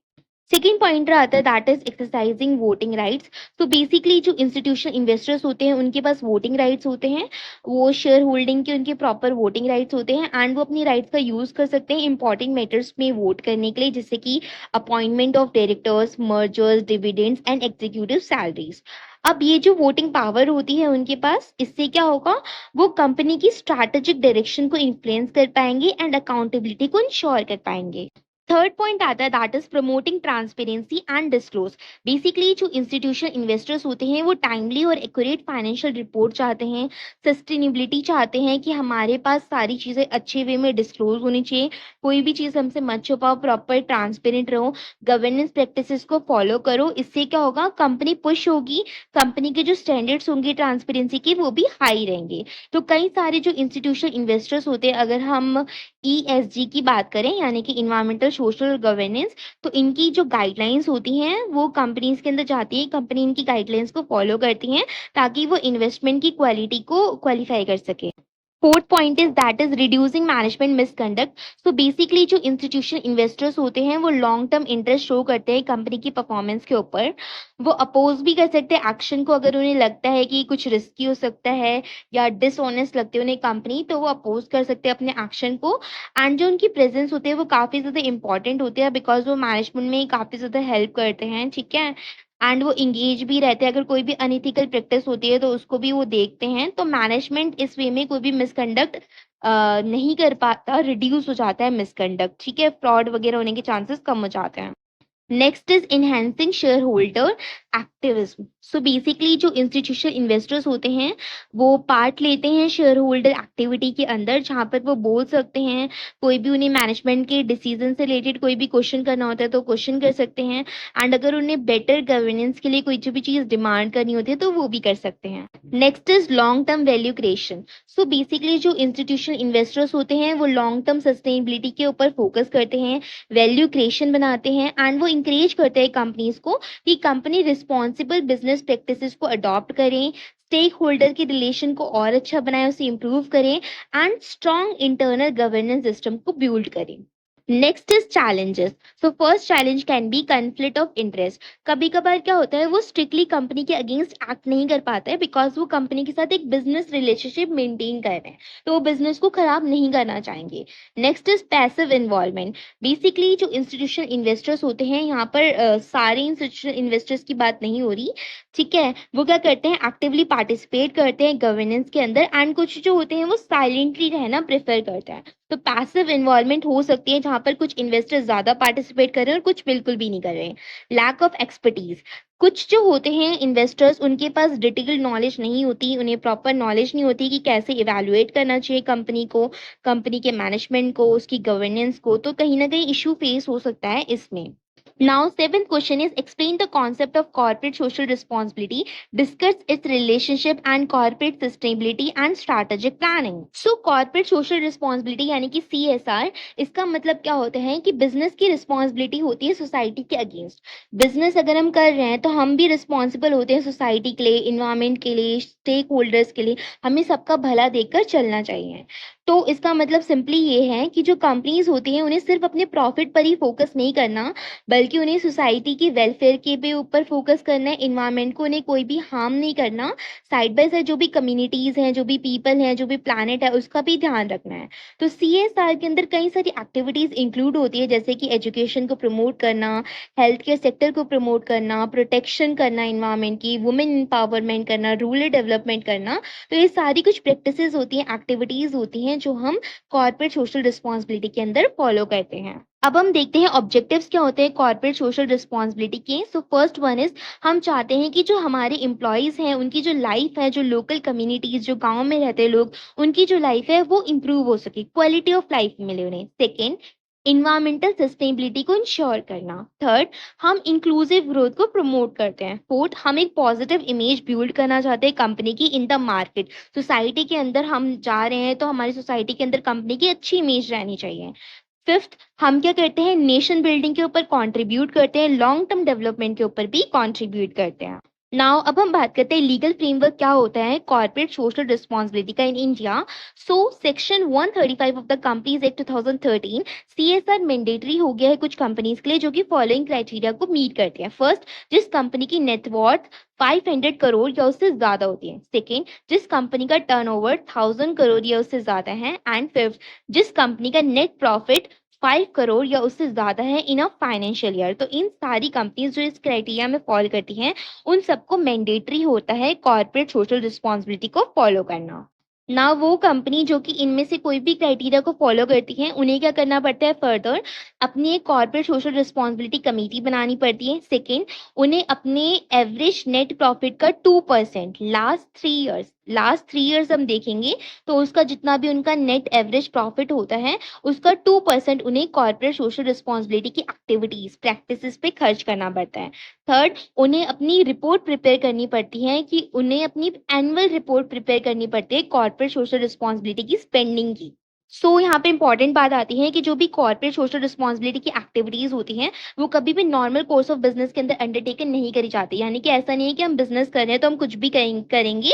सेकेंड पॉइंट आता है, that is exercising voting rights. तो बेसिकली जो इंस्टीट्यूशनल इन्वेस्टर्स होते हैं उनके पास वोटिंग राइट्स होते हैं, वो शेयर होल्डिंग के उनके प्रॉपर वोटिंग राइट्स होते हैं एंड वो अपनी राइट्स का यूज कर सकते हैं इंपॉर्टेंट मैटर्स में वोट करने के लिए, जैसे कि appointment of directors, mergers, dividends and executive salaries. अब ये जो वोटिंग पावर होती है उनके पास, इससे क्या होगा, वो कंपनी की स्ट्रैटेजिक डायरेक्शन को इन्फ्लुएंस कर पाएंगे एंड अकाउंटेबिलिटी को इंश्योर कर पाएंगे। थर्ड पॉइंट आता है, that is promoting transparency and disclose. Basically जो इंस्टीट्यूशनल इन्वेस्टर्स होते हैं वो टाइमली और एक्यूरेट फाइनेंशियल रिपोर्ट चाहते हैं, सस्टेनेबिलिटी चाहते हैं कि हमारे पास सारी चीजें अच्छे वे में डिस्क्लोज होनी चाहिए, कोई भी चीज हमसे मत छुपाओ, प्रॉपर ट्रांसपेरेंट रहो, गवर्नेंस प्रैक्टिसेस को फॉलो करो। इससे क्या होगा, कंपनी पुश होगी, कंपनी के जो स्टैंडर्ड्स होंगे ट्रांसपेरेंसी के वो भी हाई रहेंगे। तो कई सारे जो इंस्टीट्यूशनल इन्वेस्टर्स होते हैं, अगर हम ईएसजी की बात करें यानी कि इन्वायरमेंटल सोशल गवर्नेंस, तो इनकी जो गाइडलाइंस होती हैं वो कंपनीज के अंदर जाती है, कंपनी इनकी गाइडलाइंस को फॉलो करती हैं ताकि वो इन्वेस्टमेंट की क्वालिटी को क्वालिफाई कर सके। Fourth point is that is reducing management misconduct. So basically जो इंस्टीट्यूशनल इन्वेस्टर्स होते हैं वो लॉन्ग टर्म इंटरेस्ट शो करते हैं कंपनी की परफॉर्मेंस के ऊपर। वो अपोज भी कर सकते हैं एक्शन को अगर उन्हें लगता है कि कुछ रिस्की हो सकता है या डिसऑनेस्ट लगती है उन्हें कंपनी, तो वो अपोज कर सकते हैं अपने एक्शन को। एंड जो उनकी प्रेजेंस होती है वो काफ़ी ज़्यादा इंपॉर्टेंट होती है बिकॉज वो मैनेजमेंट में काफ़ी ज़्यादा हेल्प करते हैं, ठीक है। एंड वो इंगेज भी रहते हैं, अगर कोई भी अनइथिकल प्रैक्टिस होती है तो उसको भी वो देखते हैं, तो मैनेजमेंट इस वे में कोई भी मिसकंडक्ट नहीं कर पाता, रिड्यूस हो जाता है मिसकंडक्ट, ठीक है, फ्रॉड वगैरह होने के चांसेस कम हो जाते हैं। Next is enhancing share holder activism. So basically जो इंस्टीट्यूशनल इन्वेस्टर्स होते हैं वो पार्ट लेते हैं शेयर होल्डर एक्टिविटी के अंदर, जहाँ पर वो बोल सकते हैं, कोई भी उन्हें मैनेजमेंट के डिसीजन से रिलेटेड कोई भी क्वेश्चन करना होता है तो क्वेश्चन कर सकते हैं। एंड अगर उन्हें बेटर गवर्नेंस के लिए कोई जो भी चीज़ डिमांड करनी होती है तो वो भी कर सकते हैं। Next is long term value creation. So basically जो इंस्टीट्यूशनल इन्वेस्टर्स होते हैं वो लॉन्ग टर्म सस्टेनेबिलिटी के ऊपर फोकस करते हैं, वैल्यू क्रिएशन बनाते हैं एंड वो इंकरेज करते हैं कंपनीज को कि कंपनी रिस्पॉन्सिबल बिजनेस प्रैक्टिसेस को अडॉप्ट करें, स्टेक होल्डर के रिलेशन को और अच्छा बनाएं, उसे इम्प्रूव करें and strong internal governance system को बिल्ड करें। Next is challenges. So first challenge can be conflict of interest. कभी कभार क्या होता है वो स्ट्रिक्टली कंपनी के अगेंस्ट एक्ट नहीं कर पाता है बिकॉज वो कंपनी के साथ एक बिजनेस रिलेशनशिप मेंटेन कर रहे हैं, तो वो बिजनेस को खराब नहीं करना चाहेंगे। Next is passive involvement. Basically जो इंस्टीट्यूशनल इन्वेस्टर्स होते हैं, यहाँ पर सारे इंस्टीट्यूशनल इन्वेस्टर्स की बात नहीं हो रही, ठीक है, वो क्या करते हैं एक्टिवली पार्टिसिपेट करते हैं गवर्नेंस के अंदर एंड कुछ जो होते हैं वो साइलेंटली रहना प्रेफर करते हैं। तो पैसिव इन्वॉल्वमेंट हो सकती है जहां पर कुछ इन्वेस्टर्स ज्यादा पार्टिसिपेट कर रहे हैं और कुछ बिल्कुल भी नहीं कर रहे हैं। Lack of expertise. कुछ जो होते हैं इन्वेस्टर्स उनके पास डिटेल नॉलेज नहीं होती, उन्हें प्रॉपर नॉलेज नहीं होती कि कैसे इवैल्यूएट करना चाहिए कंपनी को, कंपनी के मैनेजमेंट को, उसकी गवर्नेंस को, तो कहीं ना कहीं इशू फेस हो सकता है इसमें। Now, seventh question is explain the concept of corporate social responsibility, discuss its relationship and corporate sustainability and strategic planning. So, corporate social responsibility यानी कि CSR, इसका मतलब क्या होता है कि बिजनेस की रिस्पॉन्सिबिलिटी होती है सोसाइटी के अगेंस्ट। बिजनेस अगर हम कर रहे हैं तो हम भी रिस्पॉन्सिबल होते हैं सोसाइटी के लिए, इन्वायरमेंट के लिए, स्टेक होल्डर्स के लिए, हमें सबका भला देखकर चलना चाहिए। तो इसका मतलब सिंपली ये है कि जो कंपनीज होती हैं उन्हें सिर्फ अपने प्रॉफिट पर ही फोकस नहीं करना, बल्कि उन्हें सोसाइटी की वेलफेयर के भी ऊपर फोकस करना है, इन्वायरमेंट को उन्हें कोई भी हार्म नहीं करना, साइड बाय साइड जो भी कम्युनिटीज हैं, जो भी पीपल हैं, जो भी प्लानट है उसका भी ध्यान रखना है। तो CSR के अंदर कई सारी एक्टिविटीज इंक्लूड होती है जैसे कि एजुकेशन को प्रमोट करना, हेल्थ केयर सेक्टर को प्रमोट करना, प्रोटेक्शन करना इन्वायरमेंट की, वुमेन एम्पावरमेंट करना, रूरल डेवलपमेंट करना। तो ये सारी कुछ प्रैक्टिसेस होती हैं, एक्टिविटीज होती हैं जो हम कॉर्पोरेट सोशल रिस्पॉन्सिबिलिटी के अंदर फॉलो करते हैं। अब हम देखते हैं ऑब्जेक्टिव्स क्या होते हैं कॉर्पोरेट सोशल रिस्पॉन्सिबिलिटी के। सो फर्स्ट वन इज हम चाहते हैं कि जो हमारे एम्प्लॉयज हैं उनकी जो लाइफ है, जो लोकल कम्युनिटीज, जो गांव में रहते हैं लोग, उनकी जो लाइफ है वो इम्प्रूव हो सके, क्वालिटी ऑफ लाइफ मिले उन्हें। सेकेंड, इन्वायरमेंटल सस्टेनेबिलिटी को इंश्योर करना। थर्ड, हम इंक्लूसिव ग्रोथ को प्रमोट करते हैं। फोर्थ, हम एक पॉजिटिव इमेज बिल्ड करना चाहते हैं कंपनी की इन द मार्केट। सोसाइटी के अंदर हम जा रहे हैं तो हमारी सोसाइटी के अंदर कंपनी की अच्छी इमेज रहनी चाहिए। फिफ्थ, हम क्या करते हैं नेशन बिल्डिंग के ऊपर कंट्रीब्यूट करते हैं, लॉन्ग टर्म डेवलपमेंट के ऊपर भी कंट्रीब्यूट करते हैं। नाउ अब हम बात करते हैं लीगल फ्रेमवर्क क्या होता है कॉर्पोरेट सोशल रिस्पॉन्सिबिलिटी का in India. So section 135 of the companies act 2013 CSR mandatory हो गया है कुछ कंपनीज के लिए जो कि फॉलोइंग क्राइटेरिया को मीट करते हैं। फर्स्ट, जिस कंपनी की नेटवर्थ 500 करोड़ या उससे ज्यादा होती है। सेकेंड, जिस कंपनी का टर्नओवर 1000 करोड़ या उससे ज्यादा है। एंड फिफ्थ, जिस कंपनी का नेट प्रॉफिट 5 करोड़ या उससे ज्यादा है इन अ फाइनेंशियल ईयर। तो इन सारी कंपनीज जो इस क्राइटेरिया में फॉलो करती हैं उन सबको मैंडेटरी होता है कॉर्पोरेट सोशल रिस्पॉन्सिबिलिटी को फॉलो करना। ना वो कंपनी जो कि इनमें से कोई भी क्राइटेरिया को फॉलो करती है उन्हें क्या करना पड़ता है, फर्दर अपनी एक कॉर्पोरेट सोशल रिस्पॉन्सिबिलिटी कमेटी बनानी पड़ती है। सेकेंड, उन्हें अपने एवरेज नेट प्रॉफिट का 2% लास्ट 3 ईयर्स हम देखेंगे तो उसका जितना भी उनका नेट एवरेज प्रॉफिट होता है उसका 2% उन्हें कॉर्पोरेट सोशल रिस्पॉन्सिबिलिटी की एक्टिविटीज प्रैक्टिसेस पे खर्च करना पड़ता है। थर्ड, उन्हें अपनी रिपोर्ट प्रिपेयर करनी पड़ती है कि उन्हें अपनी एनुअल रिपोर्ट प्रिपेयर करनी पड़ती है कॉर्पोरेट सोशल रिस्पॉन्सिबिलिटी की स्पेंडिंग की। यहाँ पे इम्पोर्टेंट बात आती है कि जो भी कॉर्पोरेट सोशल रिस्पॉन्सिबिलिटी की एक्टिविटीज़ होती हैं, वो कभी भी नॉर्मल कोर्स ऑफ बिज़नेस के अंदर अंडरटेकन नहीं करी जाती। यानी कि ऐसा नहीं है कि हम बिज़नेस कर रहे हैं तो हम कुछ भी करेंगे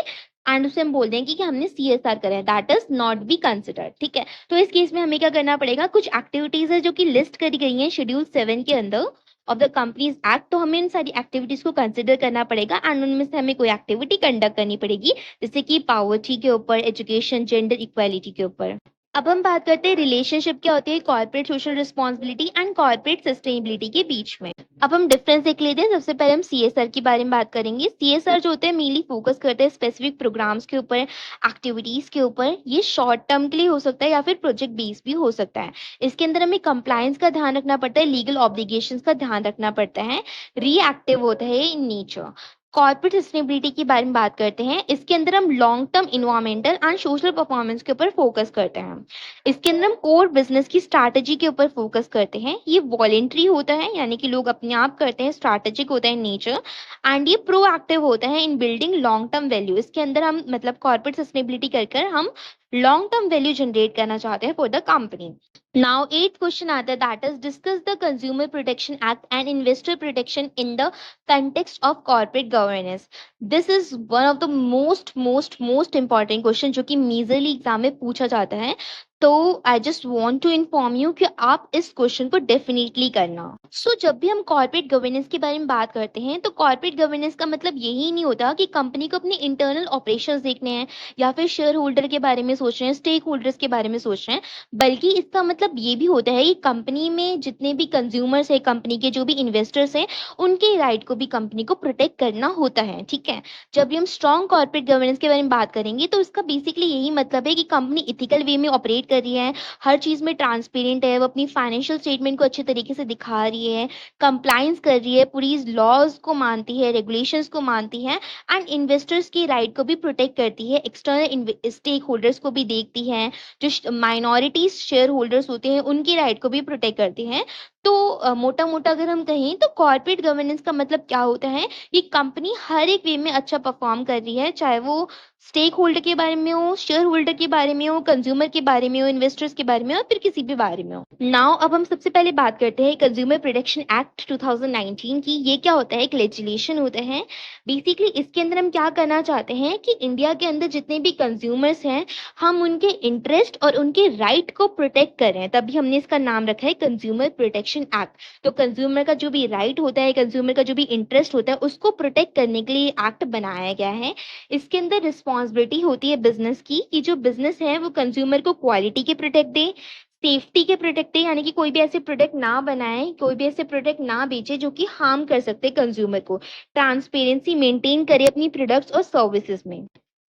एंड उसे हम बोल देंगे कि हमने सीएसआर करा है, that is not be considered, ठीक है? तो इस केस में हमें क्या करना पड़ेगा, कुछ एक्टिविटीज़ है जो कि लिस्ट करी गई हैं शेड्यूल 7 के अंदर ऑफ द कंपनीज एक्ट, तो हमें इन सारी एक्टिविटीज़ को कंसिडर करना पड़ेगा एंड उनमें से हमें कोई एक्टिविटी कंडक्ट करनी पड़ेगी, जैसे कि पॉवर्टी के ऊपर, एजुकेशन, जेंडर इक्वालिटी के ऊपर। अब हम बात करते हैं रिलेशनशिप क्या होती है corporate social responsibility and corporate sustainability के बीच में। अब हम डिफरेंस देख लेते हैं। सबसे पहले हम सीएसआर के बारे में बात करेंगे। सीएसआर जो होते हैं मेनली फोकस करते हैं स्पेसिफिक प्रोग्राम्स के ऊपर, एक्टिविटीज के ऊपर। ये शॉर्ट टर्म के लिए हो सकता है या फिर प्रोजेक्ट बेस्ड भी हो सकता है। इसके अंदर हमें कंप्लायंस का ध्यान रखना पड़ता है, लीगल ऑब्लिगेशंस का ध्यान रखना पड़ता है, रिएक्टिव होता है इन नेचर। कॉर्पोरेट सस्टेनेबिलिटी के बारे में बात करते हैं। इसके अंदर हम long term environmental and social performance के ऊपर फोकस करते हैं। इसके अंदर हम कोर बिजनेस की स्ट्रैटेजी के ऊपर फोकस करते हैं। ये वॉलेंट्री होता है, यानी कि लोग अपने आप करते हैं, स्ट्रैटेजिक होता है इन नेचर एंड ये प्रोएक्टिव होता है इन बिल्डिंग लॉन्ग टर्म वैल्यू। इसके अंदर हम मतलब कॉर्पोरेट सस्टेनेबिलिटी कर हम लॉन्ग टर्म वैल्यू जनरेट करना चाहते हैं for the company. Now 8th question आता है, that is discuss the consumer protection act and investor protection in the context of corporate governance. This is one of the most important question जो कि majorly exam में पूछा जाता है। तो I just want to inform you कि आप इस क्वेश्चन को डेफिनेटली करना। जब भी हम कॉर्पोरेट गवर्नेंस के बारे में बात करते हैं तो कॉर्पोरेट गवर्नेंस का मतलब यही नहीं होता कि कंपनी को अपने इंटरनल ऑपरेशंस देखने हैं या फिर शेयर होल्डर के बारे में सोच रहे हैं, स्टेक होल्डर्स के बारे में सोच रहे हैं, बल्कि इसका मतलब ये भी होता है कि कंपनी में जितने भी कंज्यूमर्स है, कंपनी के जो भी इन्वेस्टर्स हैं, उनके राइट को भी कंपनी को प्रोटेक्ट करना होता है, ठीक है? जब भी हम स्ट्रॉन्ग कॉर्पोरेट गवर्नेंस के बारे में बात करेंगे तो इसका बेसिकली यही मतलब है कि कंपनी इथिकल वे में ऑपरेट कर रही है, हर चीज में ट्रांसपेरेंट है, वो अपनी फाइनेंशियल स्टेटमेंट को अच्छे तरीके से दिखा रही है, कंप्लायंस कर रही है, पूरी लॉज को मानती है, रेगुलेशंस को मानती है एंड इन्वेस्टर्स की राइट को भी प्रोटेक्ट करती है, एक्सटर्नल स्टेक होल्डर्स को भी देखती है, जो माइनॉरिटीज शेयर होल्डर्स होते हैं उनकी राइट को भी प्रोटेक्ट करती है। तो मोटा मोटा अगर हम कहें तो कॉर्पोरेट गवर्नेंस का मतलब क्या होता है, ये कंपनी हर एक वे में अच्छा परफॉर्म कर रही है, चाहे वो स्टेक होल्डर के बारे में हो, शेयर होल्डर के बारे में हो, कंज्यूमर के बारे में हो, इन्वेस्टर्स के बारे में हो, फिर किसी भी बारे में हो। नाउ अब हम सबसे पहले बात करते हैं कंज्यूमर प्रोटेक्शन एक्ट 2019 की। ये क्या होता है, एक लेजिस्लेशन होता है। बेसिकली इसके अंदर हम क्या करना चाहते हैं कि इंडिया के अंदर जितने भी कंज्यूमर्स हैं, हम उनके इंटरेस्ट और उनके राइट को प्रोटेक्ट कर रहे हैं, तभी हमने इसका नाम रखा है कंज्यूमर प्रोटेक्शन एक्ट। तो कंज्यूमर का जो भी राइट होता है, कंज्यूमर का जो भी इंटरेस्ट होता है, उसको प्रोटेक्ट करने के लिए एक्ट बनाया गया है। इसके अंदर रिस्पॉन्सिबिलिटी होती है बिजनेस की कि जो बिजनेस है वो कंज्यूमर को क्वालिटी के प्रोटेक्ट दे, सेफ्टी के प्रोटेक्ट दे, यानी कि कोई भी ऐसे प्रोडक्ट ना बनाए, कोई भी ऐसे प्रोडक्ट ना बेचे जो कि हार्म कर सकते हैं कंज्यूमर को, ट्रांसपेरेंसी मेंटेन करे अपनी प्रोडक्ट्स और सर्विसेज में।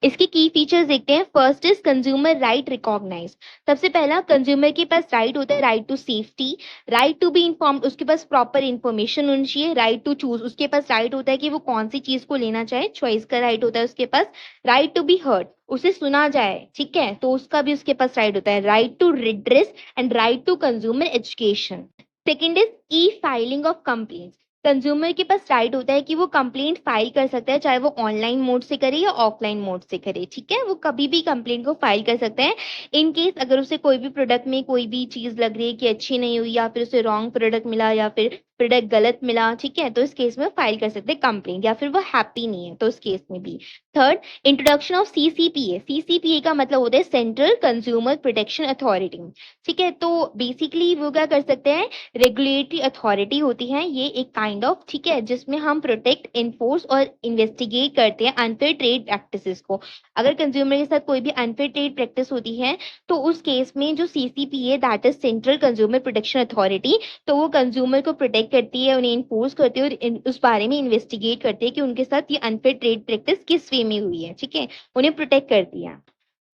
इसके की फीचर्स देखते हैं। First is consumer right recognise. सबसे पहला, कंज्यूमर के पास राइट होता है, right to safety, right to be informed, उसके पास प्रॉपर इन्फॉर्मेशन होनी चाहिए, राइट टू चूज, उसके पास राइट होता है कि वो कौन सी चीज को लेना चाहे, चॉइस का राइट होता है उसके पास, राइट टू बी हर्ड, उसे सुना जाए, ठीक है, तो उसका भी उसके पास राइट होता है, right to redress and right to consumer education. Second is e filing of complaints. Consumer के पास राइट होता है कि वो कंप्लेंट फाइल कर सकता है, चाहे वो ऑनलाइन मोड से करे या ऑफलाइन मोड से करे, ठीक है, वो कभी भी कंप्लेंट को फाइल कर सकते हैं। इन केस अगर उसे कोई भी प्रोडक्ट में कोई भी चीज लग रही है कि अच्छी नहीं हुई, या फिर उसे रॉन्ग प्रोडक्ट मिला, या फिर प्रोडक्ट गलत मिला, ठीक है, तो इस केस में फाइल कर सकते हैं कंप्लेंट, या फिर वो हैप्पी नहीं है तो उस केस में भी। Third, introduction of CCPA. CCPA का मतलब होता है सेंट्रल कंज्यूमर प्रोटेक्शन अथॉरिटी, ठीक है, तो बेसिकली वो क्या कर सकते हैं, रेगुलेटरी अथॉरिटी होती है ये एक काइंड ऑफ, ठीक है, जिसमें हम प्रोटेक्ट, इन्फोर्स और इन्वेस्टिगेट करते हैं अनफेयर ट्रेड प्रैक्टिसेस को। अगर कंज्यूमर के साथ कोई भी अनफेयर ट्रेड प्रैक्टिस होती है तो उस केस में जो CCPA, that is central consumer protection authority, तो वो कंज्यूमर को प्रोटेक्ट करती है, उन्हें इन्फोर्स करती है और उस बारे में इन्वेस्टिगेट करती है कि उनके साथ ये अनफेयर ट्रेड प्रैक्टिस किस वे में हुई है, ठीक है, उन्हें प्रोटेक्ट करती है।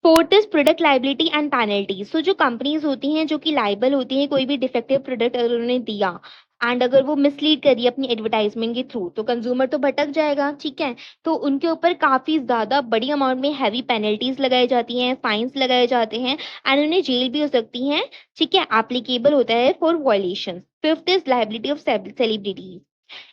Fourth is product liability and penalties. जो कंपनीज होती हैं जो कि लाइबल होती हैं, कोई भी डिफेक्टिव प्रोडक्ट अगर उन्होंने दिया एंड अगर वो मिसलीड करी अपनी एडवर्टाइजमेंट के थ्रू, तो कंज्यूमर तो भटक जाएगा, ठीक है, तो उनके ऊपर काफी ज्यादा बड़ी अमाउंट में हैवी पेनल्टीज लगाई जाती हैं, फाइन्स लगाए जाते हैं एंड उन्हें जेल भी हो सकती है, ठीक है, एप्लीकेबल होता है for violation. Fifth is liability of celebrities.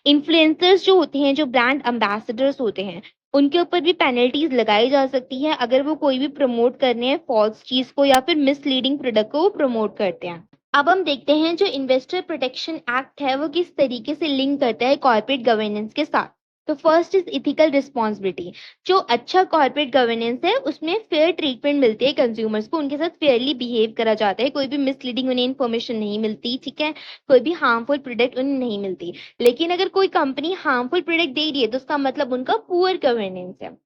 Influencers जो होते हैं, जो ब्रांड एम्बेसडर्स होते हैं, उनके ऊपर भी पेनल्टीज लगाई जा सकती है अगर वो कोई भी प्रमोट कर रहे हैं फॉल्स चीज को या फिर मिसलीडिंग प्रोडक्ट को वो प्रमोट करते हैं। अब हम देखते हैं जो इन्वेस्टर प्रोटेक्शन एक्ट है वो किस तरीके से लिंक करता है कॉर्पोरेट गवर्नेंस के साथ। तो फर्स्ट इज इथिकल रिस्पॉन्सिबिलिटी। जो अच्छा कॉर्पोरेट गवर्नेंस है उसमें फेयर ट्रीटमेंट मिलती है कंज्यूमर्स को, उनके साथ फेयरली बिहेव करा जाता है, कोई भी मिसलीडिंग उन्हें इन्फॉर्मेशन नहीं मिलती, ठीक है, कोई भी हार्मफुल प्रोडक्ट उन्हें नहीं मिलती। लेकिन अगर कोई कंपनी हार्मफुल प्रोडक्ट दे रही है तो उसका मतलब उनका पुअर गवर्नेंस है।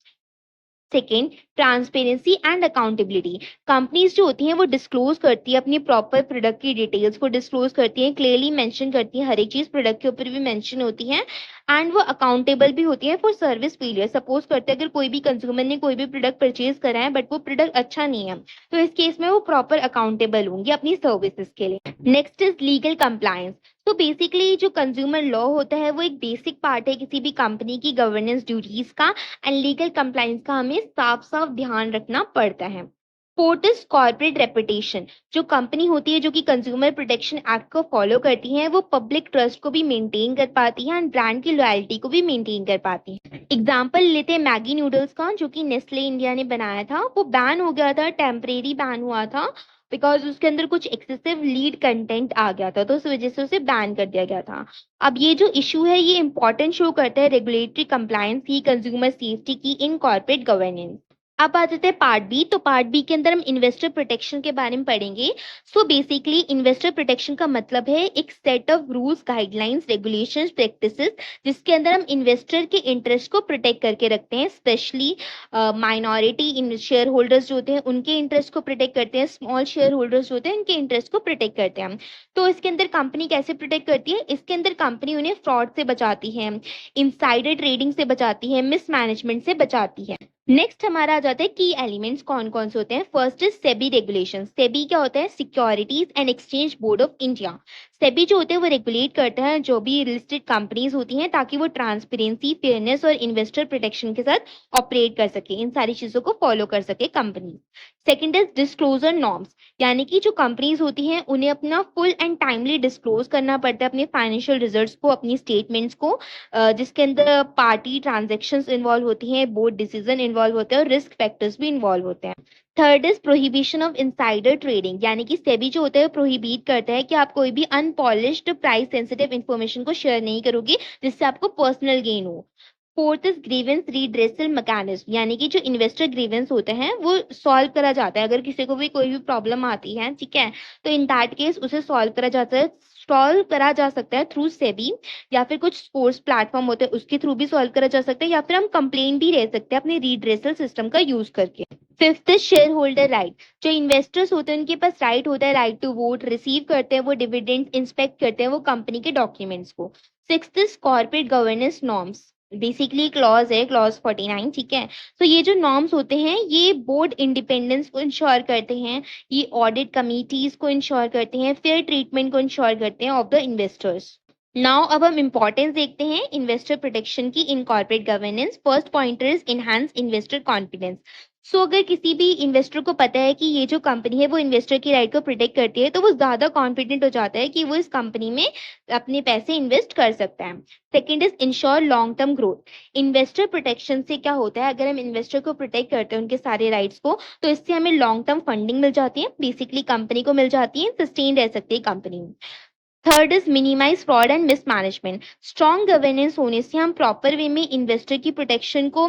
Second, transparency and accountability. Companies जो होती हैं वो डिस्क्लोज करती है अपनी प्रॉपर प्रोडक्ट की डिटेल्स को, डिस्क्लोज करती हैं, क्लियरली मेंशन करती हैं, हर एक चीज प्रोडक्ट के ऊपर भी मेंशन होती है, एंड वो अकाउंटेबल भी होती है फॉर सर्विस फेलियर। सपोज करते हैं अगर कोई भी कंज्यूमर ने कोई भी प्रोडक्ट परचेज करा है बट वो प्रोडक्ट अच्छा नहीं है तो इस केस में वो प्रॉपर अकाउंटेबल होंगी अपनी सर्विसेज के लिए। Next is legal compliance. तो बेसिकली जो कंज्यूमर लॉ होता है वो एक बेसिक पार्ट है किसी भी कंपनी की गवर्नेंस ड्यूटीज का, एंड लीगल कंप्लायंस का हमें साफ साफ ध्यान रखना पड़ता है। Fourth is corporate reputation. जो कंपनी होती है जो कि कंज्यूमर प्रोटेक्शन एक्ट को फॉलो करती है वो पब्लिक ट्रस्ट को भी मेंटेन कर पाती है एंड ब्रांड की लॉयल्टी को भी मेंटेन कर पाती है। एग्जाम्पल लेते हैं मैगी नूडल्स का जो कि नेस्ले इंडिया ने बनाया था, वो बैन हो गया था, टेम्परेरी बैन हुआ था बिकॉज उसके अंदर कुछ एक्सेसिव लीड कंटेंट आ गया था, तो उस वजह से उसे बैन कर दिया गया था। अब ये जो इशू है ये इंपॉर्टेंट शो करता है रेगुलेटरी कंप्लायंस की, कंज्यूमर सेफ्टी की इन कॉर्पोरेट गवर्नेंस। अब आ जाते हैं पार्ट बी। तो पार्ट बी के अंदर हम इन्वेस्टर प्रोटेक्शन के बारे में पढ़ेंगे। सो बेसिकली इन्वेस्टर प्रोटेक्शन का मतलब है एक set of rules, guidelines, regulations, practices जिसके अंदर हम इन्वेस्टर के इंटरेस्ट को प्रोटेक्ट करके रखते हैं। स्पेशली माइनॉरिटी इन शेयर होल्डर्स जो होते हैं उनके इंटरेस्ट को प्रोटेक्ट करते हैं, स्मॉल शेयर होल्डर्स जो होते हैं उनके इंटरेस्ट को प्रोटेक्ट करते हैं। तो इसके अंदर कंपनी कैसे प्रोटेक्ट करती है? इसके अंदर कंपनी उन्हें फ्रॉड से बचाती है, इनसाइडर ट्रेडिंग से बचाती है, मिसमैनेजमेंट से बचाती है। नेक्स्ट हमारा आ जाता है की एलिमेंट्स कौन कौन से होते हैं। First is SEBI regulation. SEBI क्या होता है? Securities and exchange board of India. SEBI जो होते हैं वो रेगुलेट करता है जो भी लिस्टेड कंपनीज होती हैं ताकि वो ट्रांसपेरेंसी, फेयरनेस और इन्वेस्टर प्रोटेक्शन के साथ ऑपरेट कर सके, इन सारी चीजों को फॉलो कर सके company. Second is disclosure norms, यानी कि जो कंपनीज होती हैं उन्हें अपना फुल एंड टाइमली डिस्क्लोज करना पड़ता है अपने फाइनेंशियल रिजल्ट्स को, अपनी स्टेटमेंट्स को, जिसके अंदर पार्टी ट्रांजेक्शन्स इन्वॉल्व होती हैं, बोर्ड डिसीजन इन्वॉल्व होते हैं और रिस्क फैक्टर्स भी इन्वॉल्व होते हैं। Third is prohibition of insider trading, यानी कि सेबी जो होता है प्रोहिबिट करता है कि आप कोई भी अनपॉलिश्ड प्राइस सेंसिटिव इन्फॉर्मेशन को शेयर नहीं करोगे जिससे आपको पर्सनल गेन हो। Fourth is grievance redressal mechanism, यानी कि जो इन्वेस्टर ग्रीवेंस होते हैं वो सॉल्व करा जाता है अगर किसी को भी कोई भी प्रॉब्लम आती है, ठीक है, तो इन दैट केस उसे सॉल्व करा जाता है, सॉल्व करा जा सकता है थ्रू सेबी, या फिर कुछ स्पोर्ट्स प्लेटफॉर्म होते हैं उसके थ्रू भी सॉल्व करा जा सकता है, या फिर हम कंप्लेन भी रह सकते हैं अपने रीड्रेसल सिस्टम का यूज करके। Fifth is share holder right. जो इन्वेस्टर्स होते हैं उनके पास राइट होता है, राइट टू वोट, रिसीव करते हैं वो डिविडेंड, इंस्पेक्ट करते हैं वो कंपनी के डॉक्यूमेंट्स को। Sixth is corporate governance norms, basically clause है, क्लॉज 49, ठीक है। तो ये जो नॉर्म्स होते हैं ये बोर्ड इंडिपेंडेंस को इंश्योर करते हैं, ये ऑडिट कमिटीज को इंश्योर करते हैं, फेयर ट्रीटमेंट को इंश्योर करते हैं ऑफ द इन्वेस्टर्स। नाउ अब हम इंपॉर्टेंस देखते हैं इन्वेस्टर प्रोटेक्शन की in corporate governance. First pointer is enhance investor confidence. So अगर किसी भी इन्वेस्टर को पता है कि ये जो कंपनी है वो इन्वेस्टर की राइट को प्रोटेक्ट करती है तो वो ज्यादा कॉन्फिडेंट हो जाता है कि वो इस कंपनी में अपने पैसे इन्वेस्ट कर सकता है। Second is ensure long term growth. Investor protection से क्या होता है, अगर हम इन्वेस्टर को प्रोटेक्ट करते हैं उनके सारे राइट्स को तो इससे हमें लॉन्ग टर्म फंडिंग मिल जाती है, बेसिकली कंपनी को मिल जाती है, सस्टेन रह सकती है company. Third is minimise fraud and mismanagement. Strong governance होने से हम प्रॉपर वे में इन्वेस्टर की प्रोटेक्शन को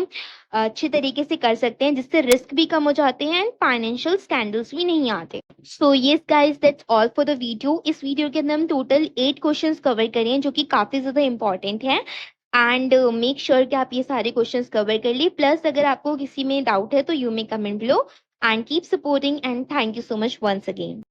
अच्छे तरीके से कर सकते हैं जिससे रिस्क भी कम हो जाते हैं एंड फाइनेंशियल स्कैंडल्स भी नहीं आते। So yes guys, that's all for the video. इस वीडियो के अंदर हम टोटल 8 क्वेश्चंस कवर करें जो कि काफी ज्यादा इंपॉर्टेंट है, एंड मेक श्योर कि आप ये सारे क्वेश्चंस कवर कर लिए। प्लस अगर आपको किसी में डाउट है तो you may comment below, and keep supporting, and thank you so much once again.